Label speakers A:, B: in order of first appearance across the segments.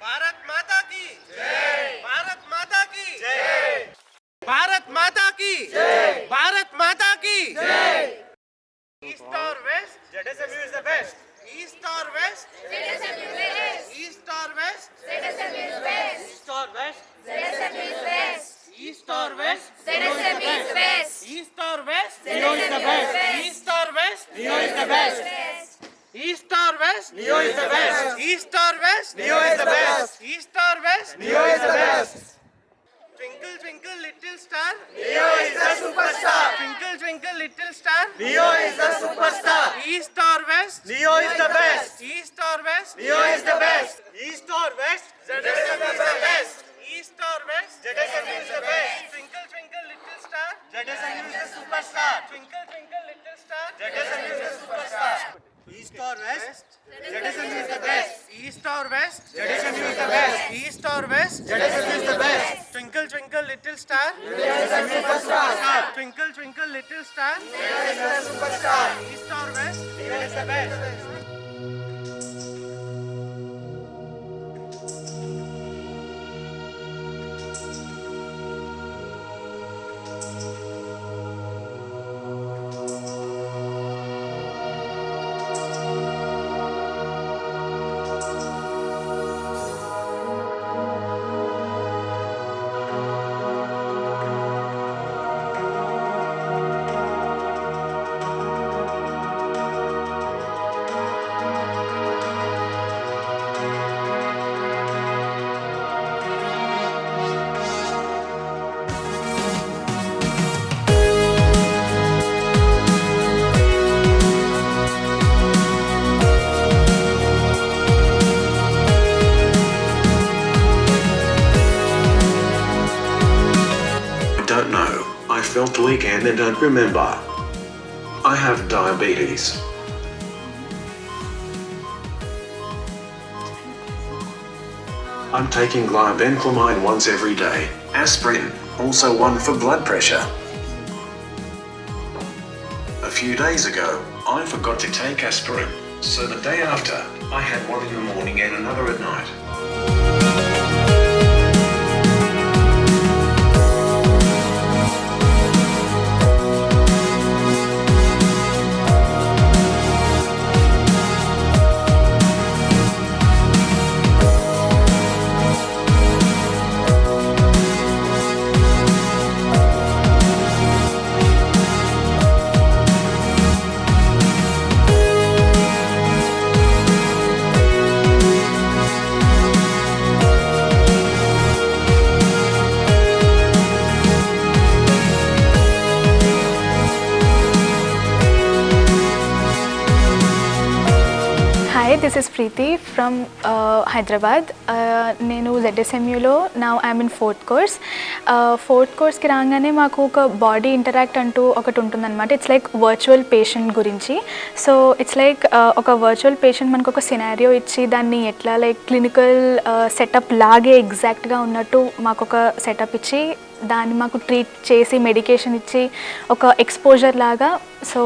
A: भारत माता की जय, भारत माता की जय, भारत माता की जय, भारत माता की जय। East or west, ZSMU is the best. East or west, ZSMU is best. East or west, ZSMU is best. East or west, ZSMU is best. East or west, ZSMU is best. East or west, Neo is the best. East or west, Neo is the best. East or west, Neo is the best. East or west, Neo is the best. East or west, Neo is the best. Twinkle twinkle little star, Neo is the superstar. Twinkle twinkle little star, Neo is the superstar. East or west, Neo is the best. East or west, Neo is the best. East or west, ZSMU is the best. East or west, ZSMU is the best. Twinkle twinkle little star, ZSMU is the superstar. Twinkle twinkle little star, ZSMU is the superstar. East or west, ZSMU is the best. East or west, ZSMU is the best. East or west, ZSMU is the best. Twinkle twinkle little star, ZSMU is the superstar. Twinkle twinkle little star, ZSMU is the superstar. East or west, ZSMU is the best.
B: Don't know. I felt weak and I don't remember. I have diabetes. I'm taking glibenclamide once every day. Aspirin, also one for blood pressure. A few days ago, I forgot to take aspirin, so the day after, I had one in the morning and another at night.
C: Hi, this is Preeti from Hyderabad. నేను ZSMUలో now I'm in fourth course. Fourth కోర్స్కి రాగానే మాకు ఒక body interact అంటూ ఒకటి ఉంటుందన్నమాట. It's like virtual patient గురించి. సో ఇట్స్ లైక్ ఒక వర్చువల్ పేషెంట్ మనకు ఒక సినారియో ఇచ్చి దాన్ని ఎట్లా లైక్ క్లినికల్ సెటప్ లాగే ఎగ్జాక్ట్గా ఉన్నట్టు మాకు ఒక సెటప్ ఇచ్చి దాన్ని మాకు ట్రీట్ చేసి మెడికేషన్ ఇచ్చి ఒక ఎక్స్పోజర్ లాగా. So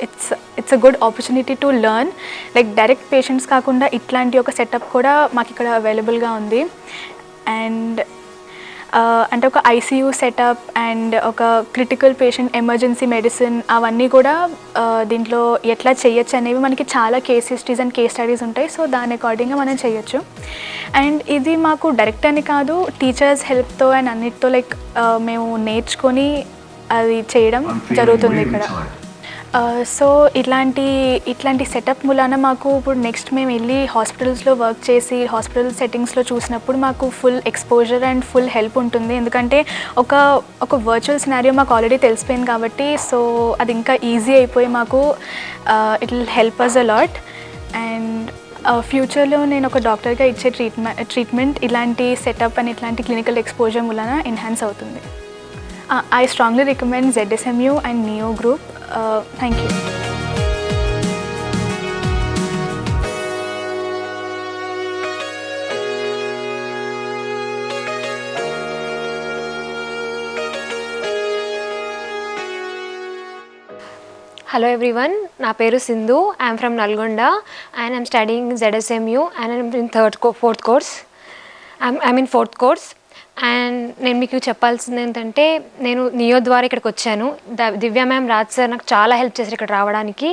C: it's a good opportunity to learn. Like direct patients కాకుండా ఇట్లాంటి ఒక సెటప్ కూడా మాకు ఇక్కడ అవైలబుల్గా ఉంది. అండ్ అంటే ఒక ఐసీయూ సెటప్ అండ్ ఒక క్రిటికల్ పేషెంట్ ఎమర్జెన్సీ మెడిసిన్ అవన్నీ కూడా దీంట్లో ఎట్లా చేయొచ్చు అనేవి మనకి చాలా case histories and case studies ఉంటాయి. సో దాని అకార్డింగ్గా మనం చేయొచ్చు. అండ్ ఇది మాకు డైరెక్ట్ అని కాదు, టీచర్స్ హెల్ప్తో అండ్ అన్నిటితో లైక్ మేము నేర్చుకొని అది చేయడం జరుగుతుంది ఇక్కడ. సో ఇట్లాంటి సెటప్ మూలాన మాకు ఇప్పుడు నెక్స్ట్ మేము వెళ్ళి హాస్పిటల్స్లో వర్క్ చేసి హాస్పిటల్ సెట్టింగ్స్లో చూసినప్పుడు మాకు full exposure and full help ఉంటుంది. ఎందుకంటే ఒక వర్చువల్ సినారియో మాకు ఆల్రెడీ తెలిసిపోయింది కాబట్టి సో అది ఇంకా ఈజీ అయిపోయి మాకు it will help us a lot. And ఫ్యూచర్లో నేను ఒక డాక్టర్గా ఇచ్చే ట్రీట్మెంట్ ఇలాంటి సెటప్ అండ్ ఇట్లాంటి క్లినికల్ ఎక్స్పోజర్ మూలాన ఎన్హాన్స్ అవుతుంది. I strongly recommend ZSMU and NEO group. Thank you.
D: Hello everyone, na peru Sindhu. I am from Nalgonda and I am studying ZSMU and I am in fourth course. I'm in 4th course. And నేను మీకు చెప్పాల్సింది ఏంటంటే, నేను neo ద్వారా ఇక్కడికి వచ్చాను. దివ్య ma'am, Raj sir నాకు చాలా హెల్ప్ చేశారు ఇక్కడ రావడానికి.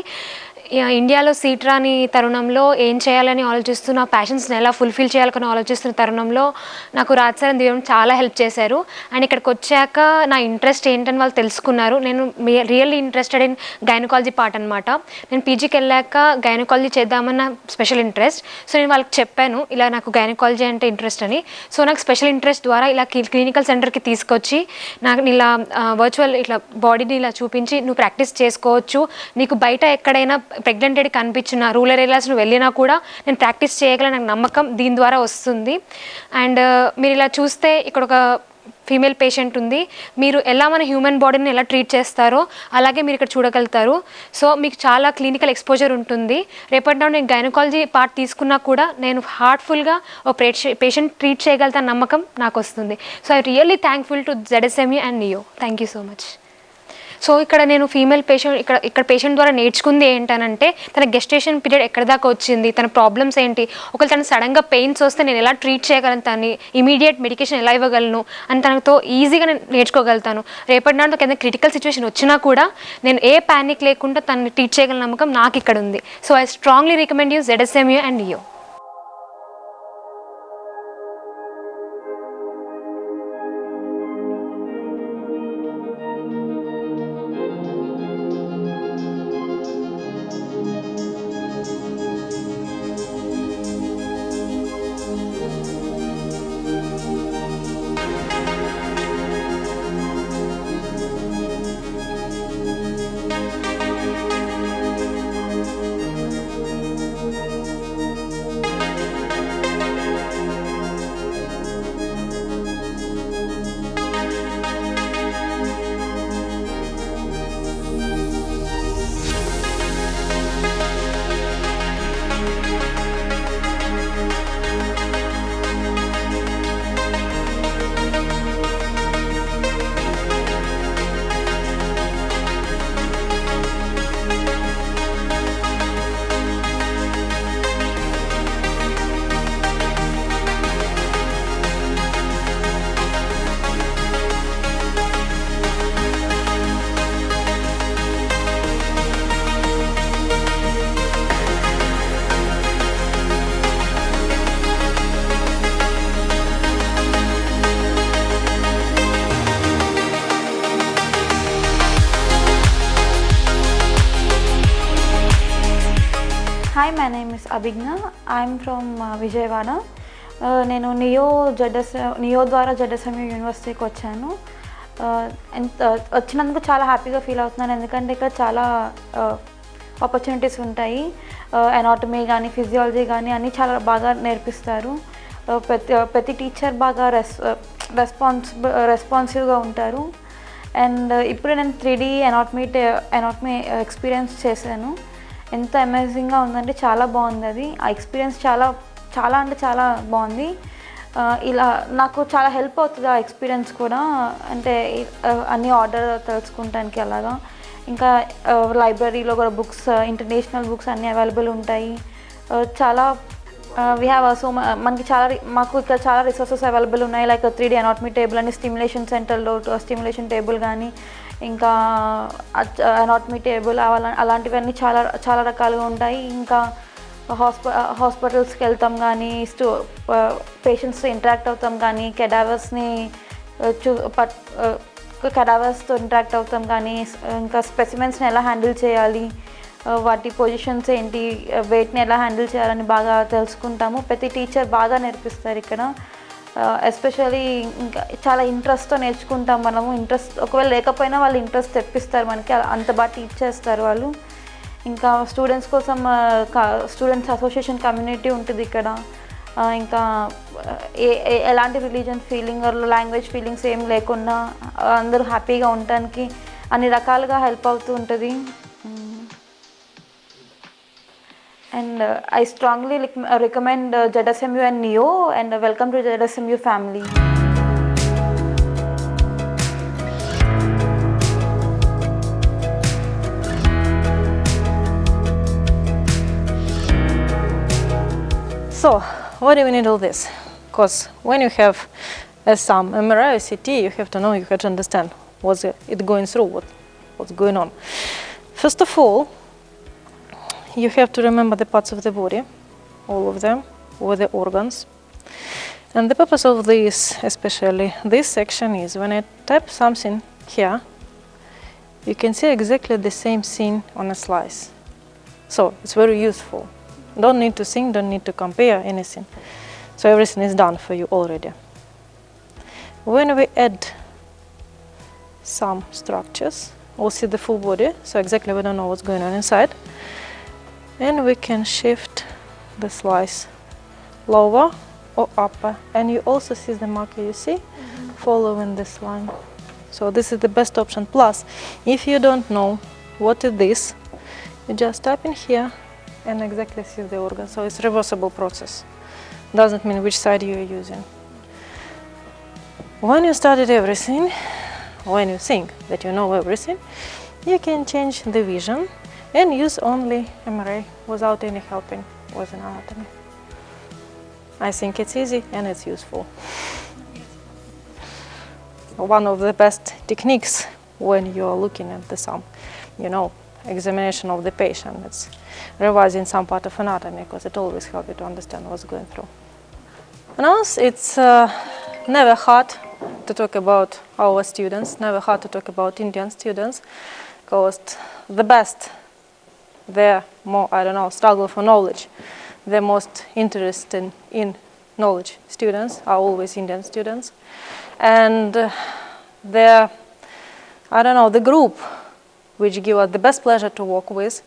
D: ఇండియాలో సీట్ రాని తరుణంలో ఏం చేయాలని ఆలోచిస్తున్న, ప్యాషన్స్ని ఎలా ఫుల్ఫిల్ చేయాలని ఆలోచిస్తున్న తరుణంలో నాకు రాజ్ సార్ దివ్యం చాలా హెల్ప్ చేశారు. అండ్ ఇక్కడికి వచ్చాక నా ఇంట్రెస్ట్ ఏంటని వాళ్ళు తెలుసుకున్నారు. నేను really interested in gynaecology part అనమాట. నేను పీజీకి వెళ్ళాక గైనకాలజీ చేద్దామన్న స్పెషల్ ఇంట్రెస్ట్. సో నేను వాళ్ళకి చెప్పాను ఇలా నాకు గైనకాలజీ అంటే ఇంట్రెస్ట్ అని. సో నాకు స్పెషల్ ఇంట్రెస్ట్ ద్వారా ఇలా క్లినికల్ సెంటర్కి తీసుకొచ్చి నాకు ఇలా వర్చువల్ ఇట్లా బాడీని ఇలా చూపించి నువ్వు ప్రాక్టీస్ చేసుకోవచ్చు, నీకు బయట ఎక్కడైనా ప్రెగ్నెంటెడ్ కనిపించిన రూరల్ ఏరియాస్ నువ్వు వెళ్ళినా కూడా నేను ప్రాక్టీస్ చేయగల నాకు నమ్మకం దీని ద్వారా వస్తుంది. అండ్ మీరు ఇలా చూస్తే ఇక్కడ ఒక ఫీమేల్ పేషెంట్ ఉంది. మీరు ఎలా మన హ్యూమన్ బాడీని ఎలా ట్రీట్ చేస్తారో అలాగే మీరు ఇక్కడ చూడగలుగుతారు. సో మీకు చాలా క్లినికల్ ఎక్స్పోజర్ ఉంటుంది. రేపటి నాడు నేను గైనకాలజీ పార్ట్ తీసుకున్నా కూడా నేను హార్ట్ఫుల్గా ఒక పేషెంట్ ట్రీట్ చేయగలుగుతాను నమ్మకం నాకు వస్తుంది. So I really thankful to ZSMU and neo. Thank you so much. So ఇక్కడ నేను ఫీమేల్ పేషెంట్ ఇక్కడ పేషెంట్ ద్వారా నేర్చుకుంది ఏంటనంటే, తన గెస్టేషన్ పీరియడ్ ఎక్కడి దాకా వచ్చింది, తన ప్రాబ్లమ్స్ ఏంటి, ఒకవేళ తను సడన్గా పెయిన్స్ వస్తే నేను ఎలా ట్రీట్ చేయగలను, తను ఇమీడియట్ మెడికేషన్ ఎలా ఇవ్వగలను అని తనతో ఈజీగా నేను నేర్చుకోగలుగుతాను. రేపటి నాడు ఏదైనా క్రిటికల్ సిచ్యువేషన్ వచ్చినా కూడా నేను ఏ ప్యానిక్ లేకుండా తనని ట్రీట్ చేయగల నమ్మకం నాకు ఇక్కడ ఉంది. So I strongly recommend you ZSMU and neo.
E: Hi, my name is Abhigna. I'm from Vijayawada. నేను నియో ద్వారా ZSMU యూనివర్సిటీకి వచ్చాను. వచ్చినందుకు చాలా హ్యాపీగా ఫీల్ అవుతున్నాను, ఎందుకంటే ఇక్కడ చాలా ఆపర్చునిటీస్ ఉంటాయి. ఎనాటమీ కానీ ఫిజియాలజీ కానీ అన్నీ చాలా బాగా నేర్పిస్తారు. ప్రతి టీచర్ బాగా రెస్పాన్సివ్గా ఉంటారు. అండ్ ఇప్పుడు నేను 3D ఎనాటమీ ఎక్స్పీరియన్స్ చేశాను. ఎంత అమేజింగ్గా ఉందంటే చాలా బాగుంది అది. ఆ ఎక్స్పీరియన్స్ చాలా అంటే చాలా బాగుంది. ఇలా నాకు చాలా హెల్ప్ అవుతుంది ఆ ఎక్స్పీరియన్స్ కూడా, అంటే అన్ని ఆర్డర్ తెలుసుకుంటానికి అలాగా. ఇంకా లైబ్రరీలో కూడా బుక్స్, ఇంటర్నేషనల్ బుక్స్ అన్నీ అవైలబుల్ ఉంటాయి. చాలా వీ హ్యావ్ మాకు ఇక్కడ చాలా రిసోర్సెస్ అవైలబుల్ ఉన్నాయి. లైక్ 3D ఎనాటమీ టేబుల్ అని స్టిమ్యులేషన్ సెంటర్లో స్టిమ్యులేషన్ టేబుల్ కానీ, ఇంకా ఎనాటమీ టేబుల్ అలాంటివన్నీ చాలా చాలా రకాలుగా ఉంటాయి. ఇంకా హాస్పిటల్స్కి వెళ్తాం కానీ, పేషెంట్స్తో ఇంటరాక్ట్ అవుతాం కానీ, కెడావర్స్తో ఇంటరాక్ట్ అవుతాం కానీ, ఇంకా స్పెసిమెన్స్ని ఎలా హ్యాండిల్ చేయాలి, వాటి పొజిషన్స్ ఏంటి, వెయిట్ని ఎలా హ్యాండిల్ చేయాలని బాగా తెలుసుకుంటాము. ప్రతి టీచర్ బాగా నేర్పిస్తారు ఇక్కడ. ఎస్పెషల్లీ ఇంకా చాలా ఇంట్రెస్ట్తో నేర్చుకుంటాం మనము. ఒకవేళ లేకపోయినా వాళ్ళు ఇంట్రెస్ట్ తెప్పిస్తారు మనకి, అంత బాగా టీచ్ చేస్తారు వాళ్ళు. ఇంకా స్టూడెంట్స్ కోసం స్టూడెంట్స్ అసోసియేషన్ కమ్యూనిటీ ఉంటుంది ఇక్కడ. ఇంకా ఎలాంటి రిలీజియన్ ఫీలింగ్, లాంగ్వేజ్ ఫీలింగ్స్ ఏం లేకుండా అందరూ హ్యాపీగా ఉండటానికి అన్ని రకాలుగా హెల్ప్ అవుతూ ఉంటుంది. And I strongly recommend ZSMU and NEO, and welcome to ZSMU family.
F: So, why do we need all this? Because when you have some MRI, CT, you have to know, you have to understand what's it going through, what's going on. First of all, you have to remember the parts of the body, all of them, with the organs. And the purpose of this, especially this section, is when I tap something here, you can see exactly the same scene on a slice. So it's very useful. Don't need to think, don't need to compare anything. So everything is done for you already. When we add some structures, we'll see the full body, so exactly we don't know what's going on inside. And we can shift the slice lower or upper. And you also see the marker, you see, following this line. So this is the best option. Plus, if you don't know what is this, you just tap in here and exactly see the organ. So it's a reversible process. Doesn't mean which side you are using. When you started everything, when you think that you know everything, you can change the vision and use only MRI without any helping with an anatomy. I think it's easy and it's useful. One of the best techniques when you are looking at the examination of the patient, it's revising some part of anatomy, because it always helps you to understand what's going through. And also, it's never hard to talk about our students, never hard to talk about Indian students, because the best, they're more, struggle for knowledge. The most interested in knowledge students are always Indian students. And the group which give us the best pleasure to work with,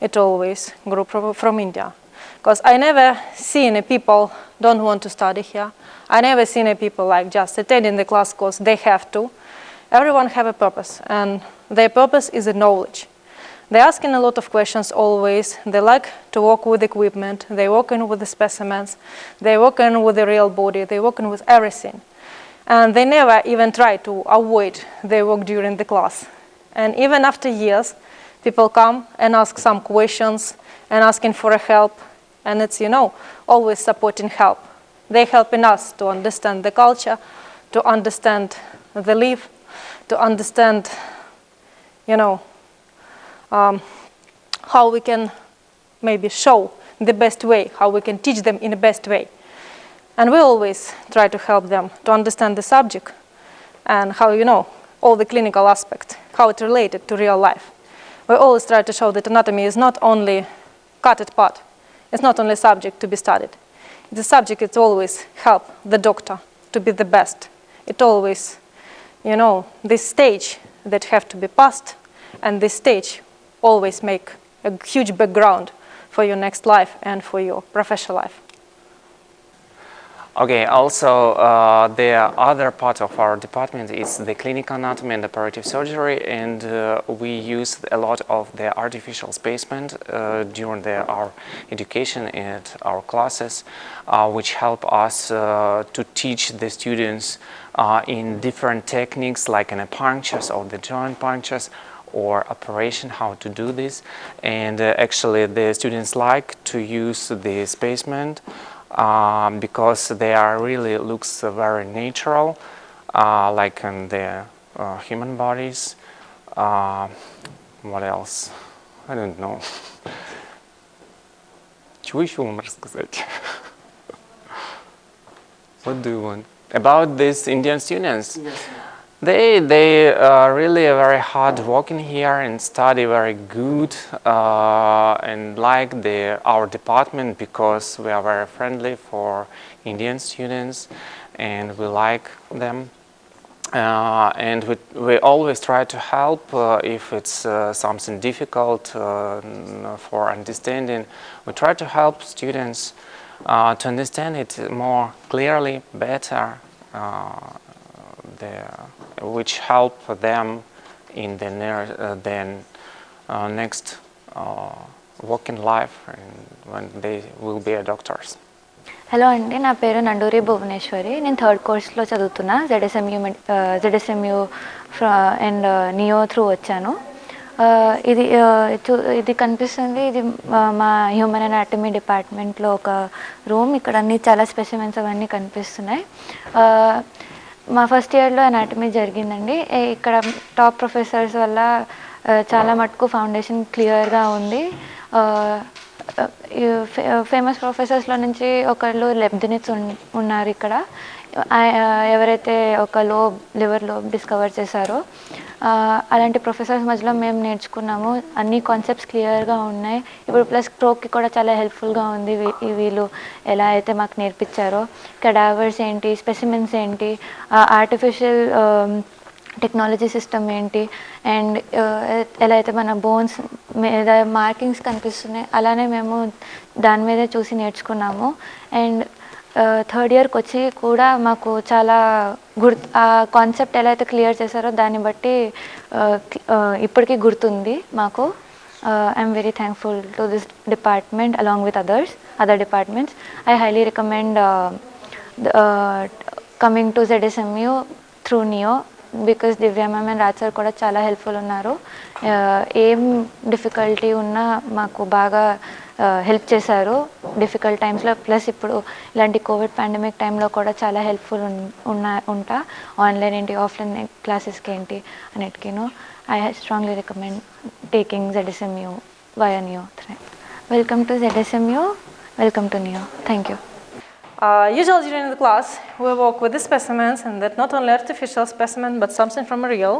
F: it always group from India. Because I never seen people don't want to study here. I never seen people like just attending the class because they have to. Everyone have a purpose, and their purpose is the knowledge. They're asking a lot of questions always. They like to work with equipment. They're working with the specimens. They're working with the real body. They're working with everything. And they never even try to avoid their work during the class. And even after years, people come and ask some questions and asking for a help. And it's, always supporting help. They're helping us to understand the culture, to understand the life, to understand, how we can maybe show the best way, how we can teach them in the best way. And we always try to help them to understand the subject and how, all the clinical aspects, how it's related to real life. We always try to show that anatomy is not only cutted part. It's not only subject to be studied. The subject, it's always help the doctor to be the best. It always, this stage that have to be passed, and this stage always make a huge background for your next life and for your professional life.
G: Okay, also the other part of our department is the clinical anatomy and operative surgery, and we use a lot of the artificial spacement during our education at our classes, which help us to teach the students in different techniques like in a punctures or the joint punctures or operation, how to do this. And actually the students like to use the spacement because they are really looks very natural, like in the human bodies. What else? I don't know. Чего еще вам рассказать? What do you want? About these Indian students? Yes. They really very hard working here and study very good and like our department because we are very friendly for Indian students and we like them. And we always try to help if it's something difficult for understanding. We try to help students to understand it more clearly, better, which help them in the next working life and when they will be doctors.
E: Hello అండి, నా పేరు నండూరి భువనేశ్వరి. నేను third కోర్స్లో చదువుతున్నా. జెడ్ఎస్ఎంయూ and neo through వచ్చాను. ఇది కనిపిస్తుంది, ఇది మా హ్యూమన్ అనాటమీ డిపార్ట్మెంట్లో ఒక రూమ్. ఇక్కడ అన్ని చాలా స్పెసిమెన్స్ అవన్నీ కనిపిస్తున్నాయి. మా ఫస్ట్ ఇయర్లో అనాటమీ జరిగిందండి. ఇక్కడ టాప్ ప్రొఫెసర్స్ వల్ల చాలా మటుకు ఫౌండేషన్ క్లియర్గా ఉంది. ఫేమస్ ప్రొఫెసర్స్లో నుంచి ఒకళ్ళు లెబ్దినిట్స్ ఉన్నారు ఇక్కడ, ఎవరైతే ఒక లివర్ లోబ్ డిస్కవర్ చేశారో. అలాంటి ప్రొఫెసర్స్ మధ్యలో మేము నేర్చుకున్నాము. అన్ని కాన్సెప్ట్స్ క్లియర్గా ఉన్నాయి. ఇప్పుడు ప్లస్ స్ట్రోక్కి కూడా చాలా హెల్ప్ఫుల్గా ఉంది. వీళ్ళు ఎలా అయితే మాకు నేర్పించారో, కెడావర్స్ ఏంటి, స్పెసిమెన్స్ ఏంటి, ఆర్టిఫిషియల్ టెక్నాలజీ సిస్టమ్ ఏంటి, అండ్ ఎలా అయితే మన బోన్స్ మీద మార్కింగ్స్ కనిపిస్తున్నాయి అలానే మేము దాని మీదే చూసి నేర్చుకున్నాము. అండ్ థర్డ్ ఇయర్కి వచ్చి కూడా మాకు చాలా ఆ కాన్సెప్ట్ ఎలా అయితే క్లియర్ చేశారో దాన్ని బట్టి ఇప్పటికీ గుర్తుంది మాకు. I'm very thankful to this department along with other departments. I highly recommend coming to ZSMU through neo, because Divya ma'am and Raj sir కూడా చాలా హెల్ప్ఫుల్ ఉన్నారు. ఏం డిఫికల్టీ ఉన్నా మాకు బాగా హెల్ప్ చేశారు డిఫికల్ట్ టైమ్స్లో. ప్లస్ ఇప్పుడు ఇలాంటి కోవిడ్ పాండమిక్ టైంలో కూడా చాలా హెల్ప్ఫుల్ ఉంటా. ఆన్లైన్ ఏంటి, ఆఫ్లైన్ క్లాసెస్కి ఏంటి అన్నిటికీను. I strongly recommend taking ZSMU via NEO. Welcome to ZSMU, welcome to NEO. Thank you.
F: Usually during the class, we work with the specimens, and that not only artificial specimen, but something from real.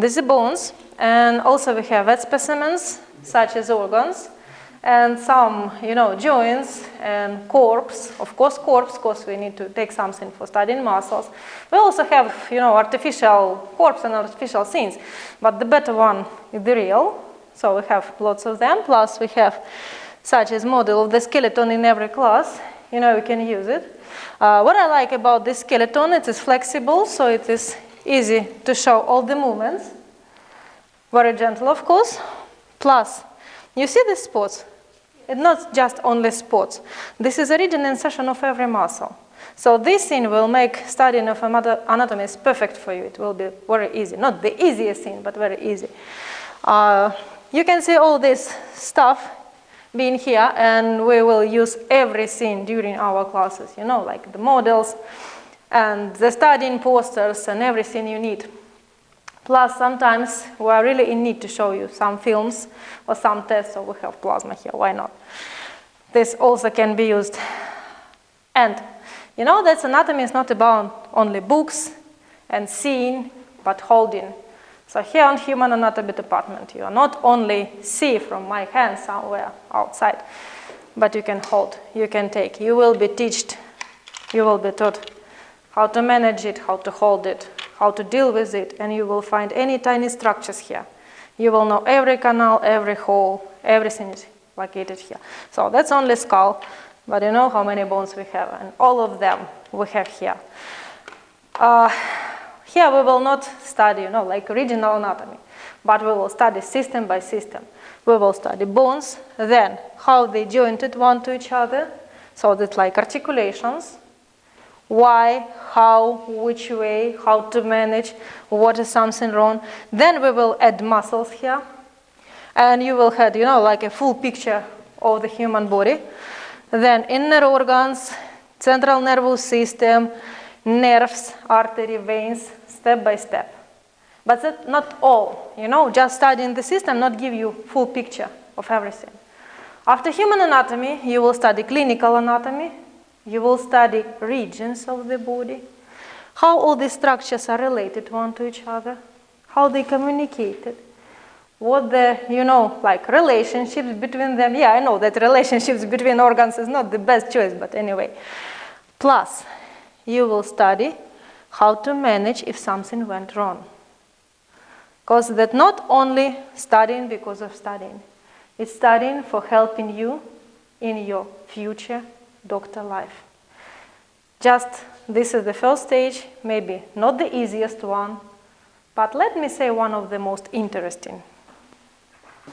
F: These are bones, and also we have wet specimens, such as organs, and some, joints and corpse. Of course, because we need to take something for studying muscles. We also have, artificial corpse and artificial scenes, but the better one is the real. So we have lots of them, plus we have such as model of the skeleton in every class. We can use it. What I like about this skeleton, it is flexible, so it is easy to show all the movements. Very gentle, of course. Plus, you see the spots? It's not just only spots. This is a region insertion of every muscle. So this thing will make studying of anatomy is perfect for you. It will be very easy. Not the easiest thing, but very easy. You can see all this stuff being here, and we will use everything during our classes, like the models and the studying posters and everything you need. Plus, sometimes we are really in need to show you some films or some tests, so we have plasma here, why not? This also can be used. And, that anatomy is not about only books and seeing, but holding. So here on Human Anatomy Department, you are not only see from my hand somewhere outside, but you can hold, you can take. You will be taught how to manage it, how to hold it, how to deal with it, and you will find any tiny structures here. You will know every canal, every hole, everything is located here. So that's only skull, but you know how many bones we have, and all of them we have here. Here we will not study, like regional anatomy, but we will study system by system. We will study bones, then how they jointed one to each other, so that's like articulations, why, how, which way, how to manage, what is something wrong. Then we will add muscles here, and you will have, like a full picture of the human body. Then inner organs, central nervous system, nerves, artery, veins, step by step. But that's not all, just studying the system not give you full picture of everything. After human anatomy, you will study clinical anatomy, you will study regions of the body, how all these structures are related one to each other, how they communicated, what the, like relationships between them. Yeah, I know that relationships between organs is not the best choice, but anyway. Plus, you will study how to manage if something went wrong. Because that's not only studying because of studying. It's studying for helping you in your future doctor life. Just this is the first stage, maybe not the easiest one, but let me say one of the most interesting.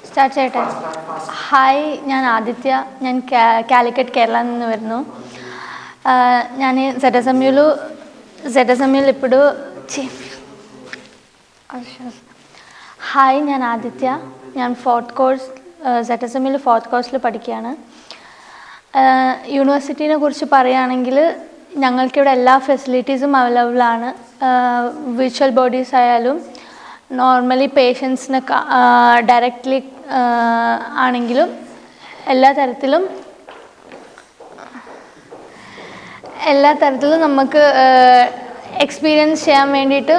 C: Start ചെയ്യട്ടെ. Hi, ഞാൻ ആദിത്യ. ഞാൻ കാലിക്കറ്റ് കേരളയിൽ നിന്ന് വരുന്നു. ഞാൻ ZSMUൽ ఇప్పుడు
H: hi, ഞാൻ ആദിത്യ. ഞാൻ ഫോർത്ത് കോഴ്സ് ZSMയിൽ ഫോർത്ത് കോഴ്സിൽ പഠിക്കുകയാണ്. യൂണിവേഴ്സിറ്റീനെ കുറിച്ച് പറയുകയാണെങ്കിൽ ഞങ്ങൾക്കിവിടെ എല്ലാ ഫെസിലിറ്റീസും അവൈലബിളാണ്. വിർച്വൽ ബോഡീസ് ആയാലും നോർമലി പേഷ്യൻസിനെ ഡയറക്റ്റ്ലി ആണെങ്കിലും എല്ലാ തരത്തിലും നമുക്ക് എക്സ്പീരിയൻസ് ചെയ്യാൻ വേണ്ടിയിട്ട്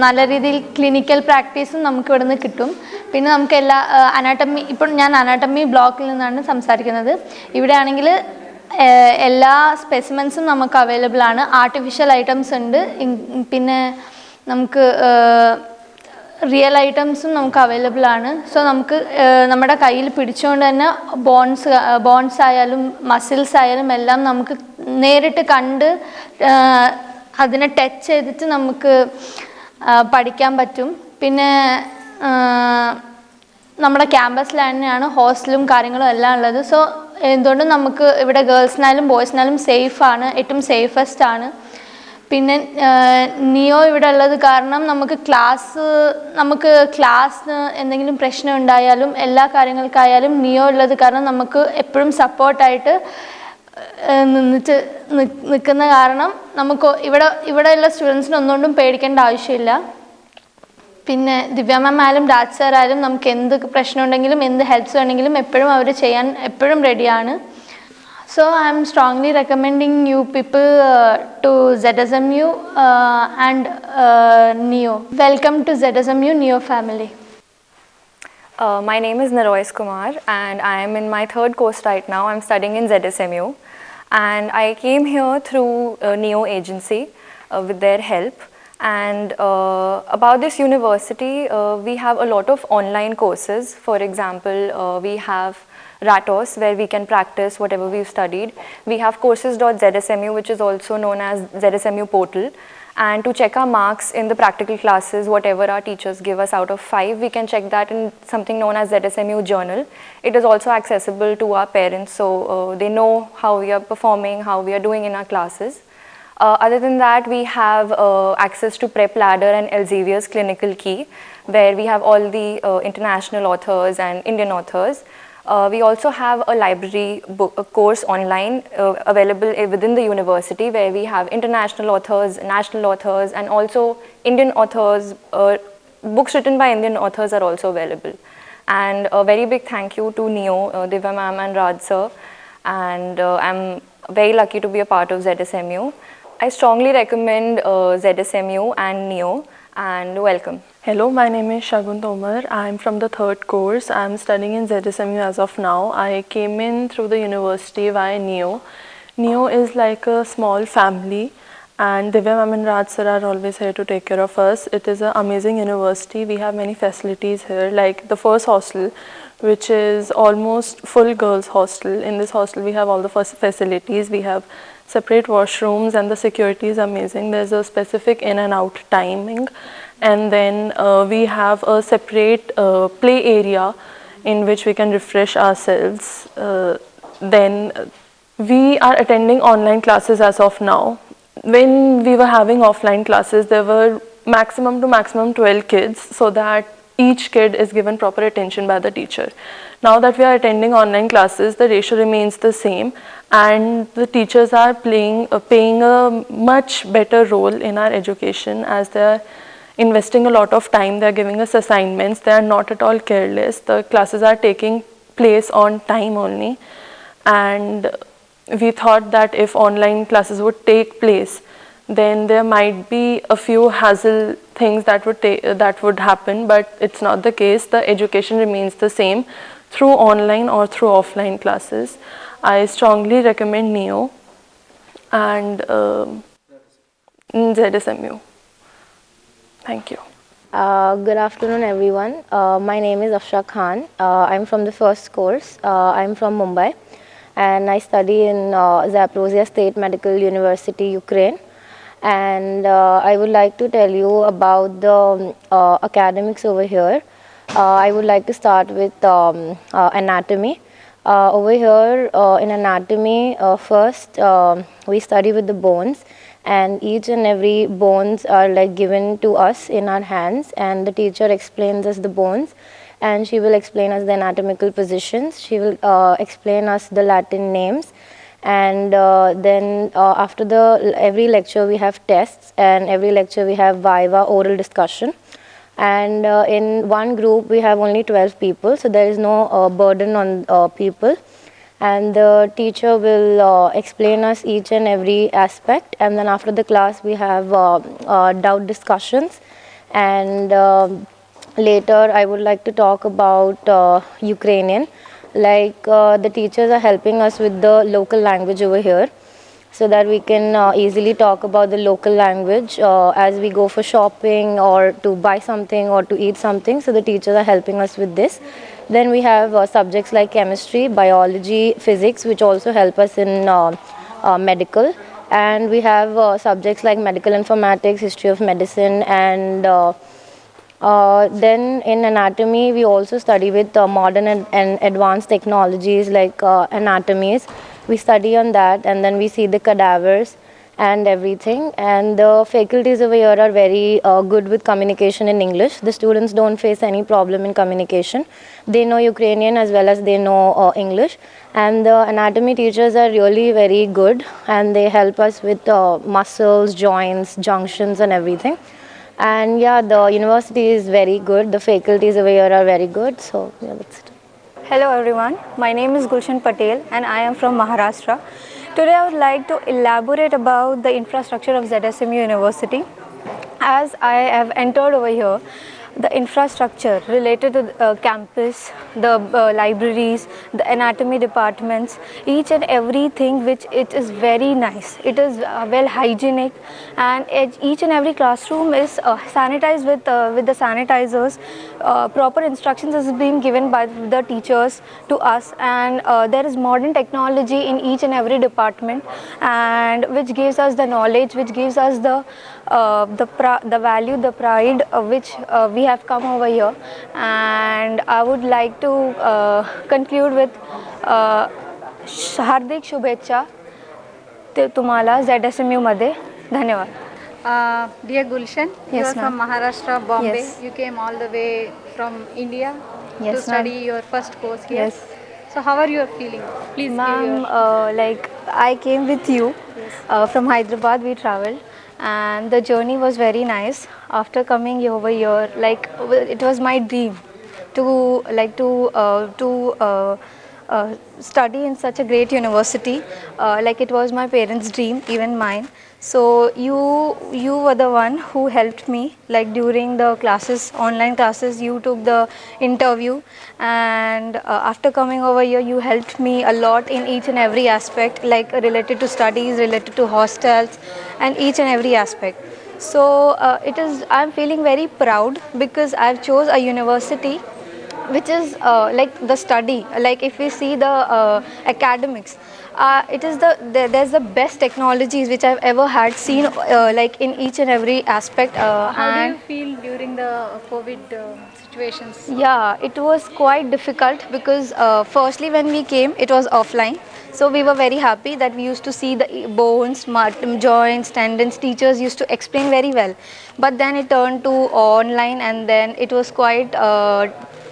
H: നല്ല രീതിയിൽ ക്ലിനിക്കൽ പ്രാക്ടീസും നമുക്ക് ഇവിടെ നിന്ന് കിട്ടും. പിന്നെ നമുക്ക് എല്ലാ അനാട്ടമി, ഇപ്പോൾ ഞാൻ അനാട്ടമി ബ്ലോക്കിൽ നിന്നാണ് സംസാരിക്കുന്നത്. ഇവിടെ ആണെങ്കിൽ എല്ലാ സ്പെസിമെൻസും നമുക്ക് അവൈലബിൾ ആണ്. ആർട്ടിഫിഷ്യൽ ഐറ്റംസ് ഉണ്ട്, പിന്നെ നമുക്ക് റിയൽ ഐറ്റംസും നമുക്ക് അവൈലബിൾ ആണ്. സോ നമുക്ക് നമ്മുടെ കയ്യിൽ പിടിച്ചുകൊണ്ട് തന്നെ ബോൺസ് ആയാലും മസിൽസ് ആയാലും എല്ലാം നമുക്ക് നേരിട്ട് കണ്ട് അതിനെ ടച്ച് ചെയ്തിട്ട് നമുക്ക് പഠിക്കാൻ പറ്റും. പിന്നെ നമ്മുടെ ക്യാമ്പസിൽ തന്നെയാണ് ഹോസ്റ്റലും കാര്യങ്ങളും എല്ലാം ഉള്ളത്. സോ എന്തുകൊണ്ടും നമുക്ക് ഇവിടെ ഗേൾസിനായാലും ബോയ്സിനായാലും സേഫാണ്, ഏറ്റവും സേഫസ്റ്റ് ആണ്. പിന്നെ നിയോ ഇവിടെ ഉള്ളത് കാരണം നമുക്ക് ക്ലാസ്സിന് എന്തെങ്കിലും പ്രശ്നം ഉണ്ടായാലും എല്ലാ കാര്യങ്ങൾക്കായാലും നിയോ ഉള്ളത് കാരണം നമുക്ക് എപ്പോഴും സപ്പോർട്ടായിട്ട് നിൽക്കുന്ന കാരണം നമുക്ക് ഇവിടെയുള്ള സ്റ്റുഡൻസിന് ഒന്നുകൊണ്ടും പേടിക്കേണ്ട ആവശ്യമില്ല. പിന്നെ ദിവ്യ മാം ആയാലും രാജ് സാർ ആയാലും നമുക്ക് എന്ത് പ്രശ്നം ഉണ്ടെങ്കിലും എന്ത് ഹെൽപ്സ് വേണമെങ്കിലും എപ്പോഴും അവർ ചെയ്യാൻ എപ്പോഴും റെഡിയാണ്. So I am strongly recommending you people to ZSMU and NEO. Welcome to ZSMU NEO family.
I: My name is Narois Kumar and I am in my third course right now. I am studying in ZSMU and I came here through NEO agency with their help. And about this university, we have a lot of online courses. For example, we have Ratos, where we can practice whatever we've studied. We have courses.zsmu, which is also known as ZSMU portal. And to check our marks in the practical classes, whatever our teachers give us out of 5, we can check that in something known as ZSMU journal. It is also accessible to our parents, so they know how we are performing, how we are doing in our classes. Other than that, we have access to Prep Ladder and Elsevier's Clinical Key, where we have all the international authors and Indian authors. We also have a library course online available within the university, where we have international authors, national authors, and also Indian authors. Books written by Indian authors are also available. And a very big thank you to NEO, Divya ma'am and Raj sir. And I'm very lucky to be a part of ZSMU. I strongly recommend ZSMU and NEO, and welcome.
F: Hello, my name is Shagun Tomar. I am from the third course. I am studying in ZSMU as of now. I came in through the university via NEO. NEO is like a small family and Divya ma'am and Raj sir are always here to take care of us. It is an amazing university. We have many facilities here, like the first hostel, which is almost full girls hostel. In this hostel we have all the facilities. We have separate washrooms and the security is amazing. There's a specific in and out timing, and then we have a separate play area in which we can refresh ourselves. Then we are attending online classes as of now. When we were having offline classes, there were maximum 12 kids, so that each kid is given proper attention by the teacher. Now that we are attending online classes, the ratio remains the same and the teachers are paying a much better role in our education, as they are investing a lot of time. They are giving us assignments. They are not at all careless. The classes are taking place on time only, and we thought that if online classes would take place, then there might be a few hassle things that would happen, but it's not the case. The education remains the same through online or through offline classes. I strongly recommend NEO and ZSMU. Thank you.
J: Good afternoon everyone. My name is Afsha Khan. I'm from the first course. I'm from Mumbai and I study in Zaporozhye State Medical University, Ukraine. And I would like to tell you about the academics over here. I would like to start with anatomy. Over here in anatomy, first we study with the bones, and each and every bones are like given to us in our hands, and the teacher explains us the bones, and she will explain us the anatomical positions. She will explain us the Latin names, and then after the every lecture we have tests, and every lecture we have viva oral discussion. And in one group we have only 12 people, so there is no burden on people, and the teacher will explain us each and every aspect, and then after the class we have doubt discussions. And later I would like to talk about Ukrainian, like the teachers are helping us with the local language over here, so that we can easily talk about the local language as we go for shopping or to buy something or to eat something. So the teachers are helping us with this. Then we have subjects like chemistry, biology, physics, which also help us in medical. And we have subjects like medical informatics, history of medicine, and then in anatomy we also study with modern and advanced technologies like anatomies. We study on that, and then we see the cadavers and everything. And the faculties over here are very good with communication in English. The students don't face any problem in communication. They know Ukrainian as well as they know English. And the anatomy teachers are really very good, and they help us with muscles, joints, junctions and everything. And yeah, the university is very good. The faculties over here are very good. So yeah, that's it.
I: Hello everyone, my name is Gulshan Patel and I am from Maharashtra. Today I would like to elaborate about the infrastructure of ZSMU University. As I have entered over here, the infrastructure related to the campus, the libraries, the anatomy departments, each and everything which it is very nice. It is well hygienic, and each and every classroom is sanitized with the sanitizers. Proper instructions is being given by the teachers to us, and there is modern technology in each and every department, and which gives us the knowledge, which gives us the value, the pride which we have come over here. And I would like to conclude with हार्दिक शुभेच्छा ते तुम्हाला ZSMU मध्ये. धन्यवाद.
K: Dear Gulshan, you
I: Yes,
K: are from
I: ma'am.
K: Maharashtra, Bombay.
I: Yes.
K: You came all the way from India
I: Yes,
K: to study
I: ma'am.
K: your first course here.
I: Yes.
K: So how are you feeling? Please give
I: Ma'am,
K: your...
I: like I came with you from Hyderabad. We traveled, and the journey was very nice. After coming over here, like it was my dream to study in such a great university. Like it was my parents' dream, even mine. So you were the one who helped me, like during the classes, online classes. You took the interview, and after coming over here, you helped me a lot in each and every aspect, like related to studies, related to hostels, and each and every aspect. So I'm feeling very proud because I've chose a university which is like the study, like if we see the academics, it is there's the best technologies which I've ever had seen, like in each and every aspect.
K: How do you feel during the COVID situations?
I: Yeah, it was quite difficult because firstly when we came it was offline. So we were very happy that we used to see the bones, joints, tendons. Teachers used to explain very well. But then it turned to online, and then it was quite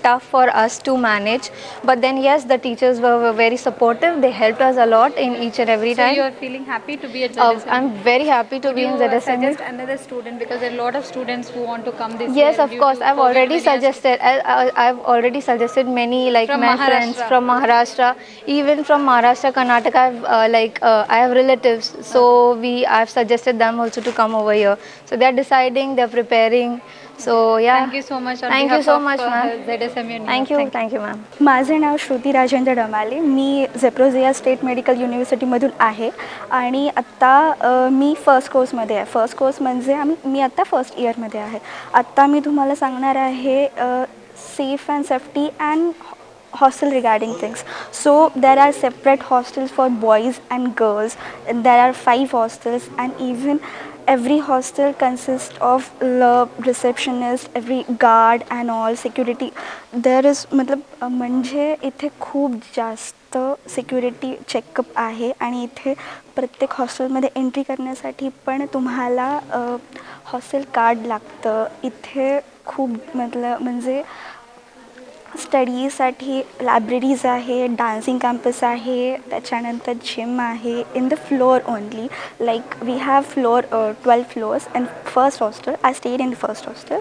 I: tough for us to manage. But then yes, the teachers were very supportive. They helped us a lot in each and every time.
K: So you are feeling happy to be at ZSMU?
I: I'm very happy to be in ZSMU.
K: Suggest another student, because there are a lot of students who want to come this
I: Yes,
K: year
I: of
K: due
I: course.
K: to
I: I've
K: COVID
I: already
K: variants.
I: suggested. I've already suggested many, like
K: From
I: my friends
K: Maharashtra.
I: from Maharashtra, even from Maharashtra, Karnataka. I have relatives, so I've suggested them also to come over here. So they're deciding, they're preparing. So yeah.
K: Thank you so much. On
I: Thank you
K: behalf
I: so
K: of,
I: much, ma'am.
K: ZSMU.
I: Thank you, ma'am.
L: माझे नाव श्रुती राजेंद्र डमाले. मी झेप्रोझिया state medical युनिव्हर्सिटीमधून आहे आणि आत्ता मी first कोर्समध्ये आहे. First course म्हणजे मी आत्ता first इयरमध्ये आहे. आत्ता मी तुम्हाला सांगणार आहे safe and safety and hostel regarding things. So there are separate hostels for boys and girls, and there are 5 hostels, and even every hostel consists of the receptionist, every guard and all security. There is मतलब म्हणजे इथे खूप जास्त security checkup आहे आणि इथे प्रत्येक हॉस्टेलमध्ये एंट्री करण्यासाठी पण तुम्हाला हॉस्टेल कार्ड लागतं. इथे खूप म्हणजे स्टडीसाठी लायब्ररीज आहे, डान्सिंग कॅम्पस आहे, त्याच्यानंतर जिम आहे in the floor only. Like we have floor 12 floors and first hostel I stayed in first hostel.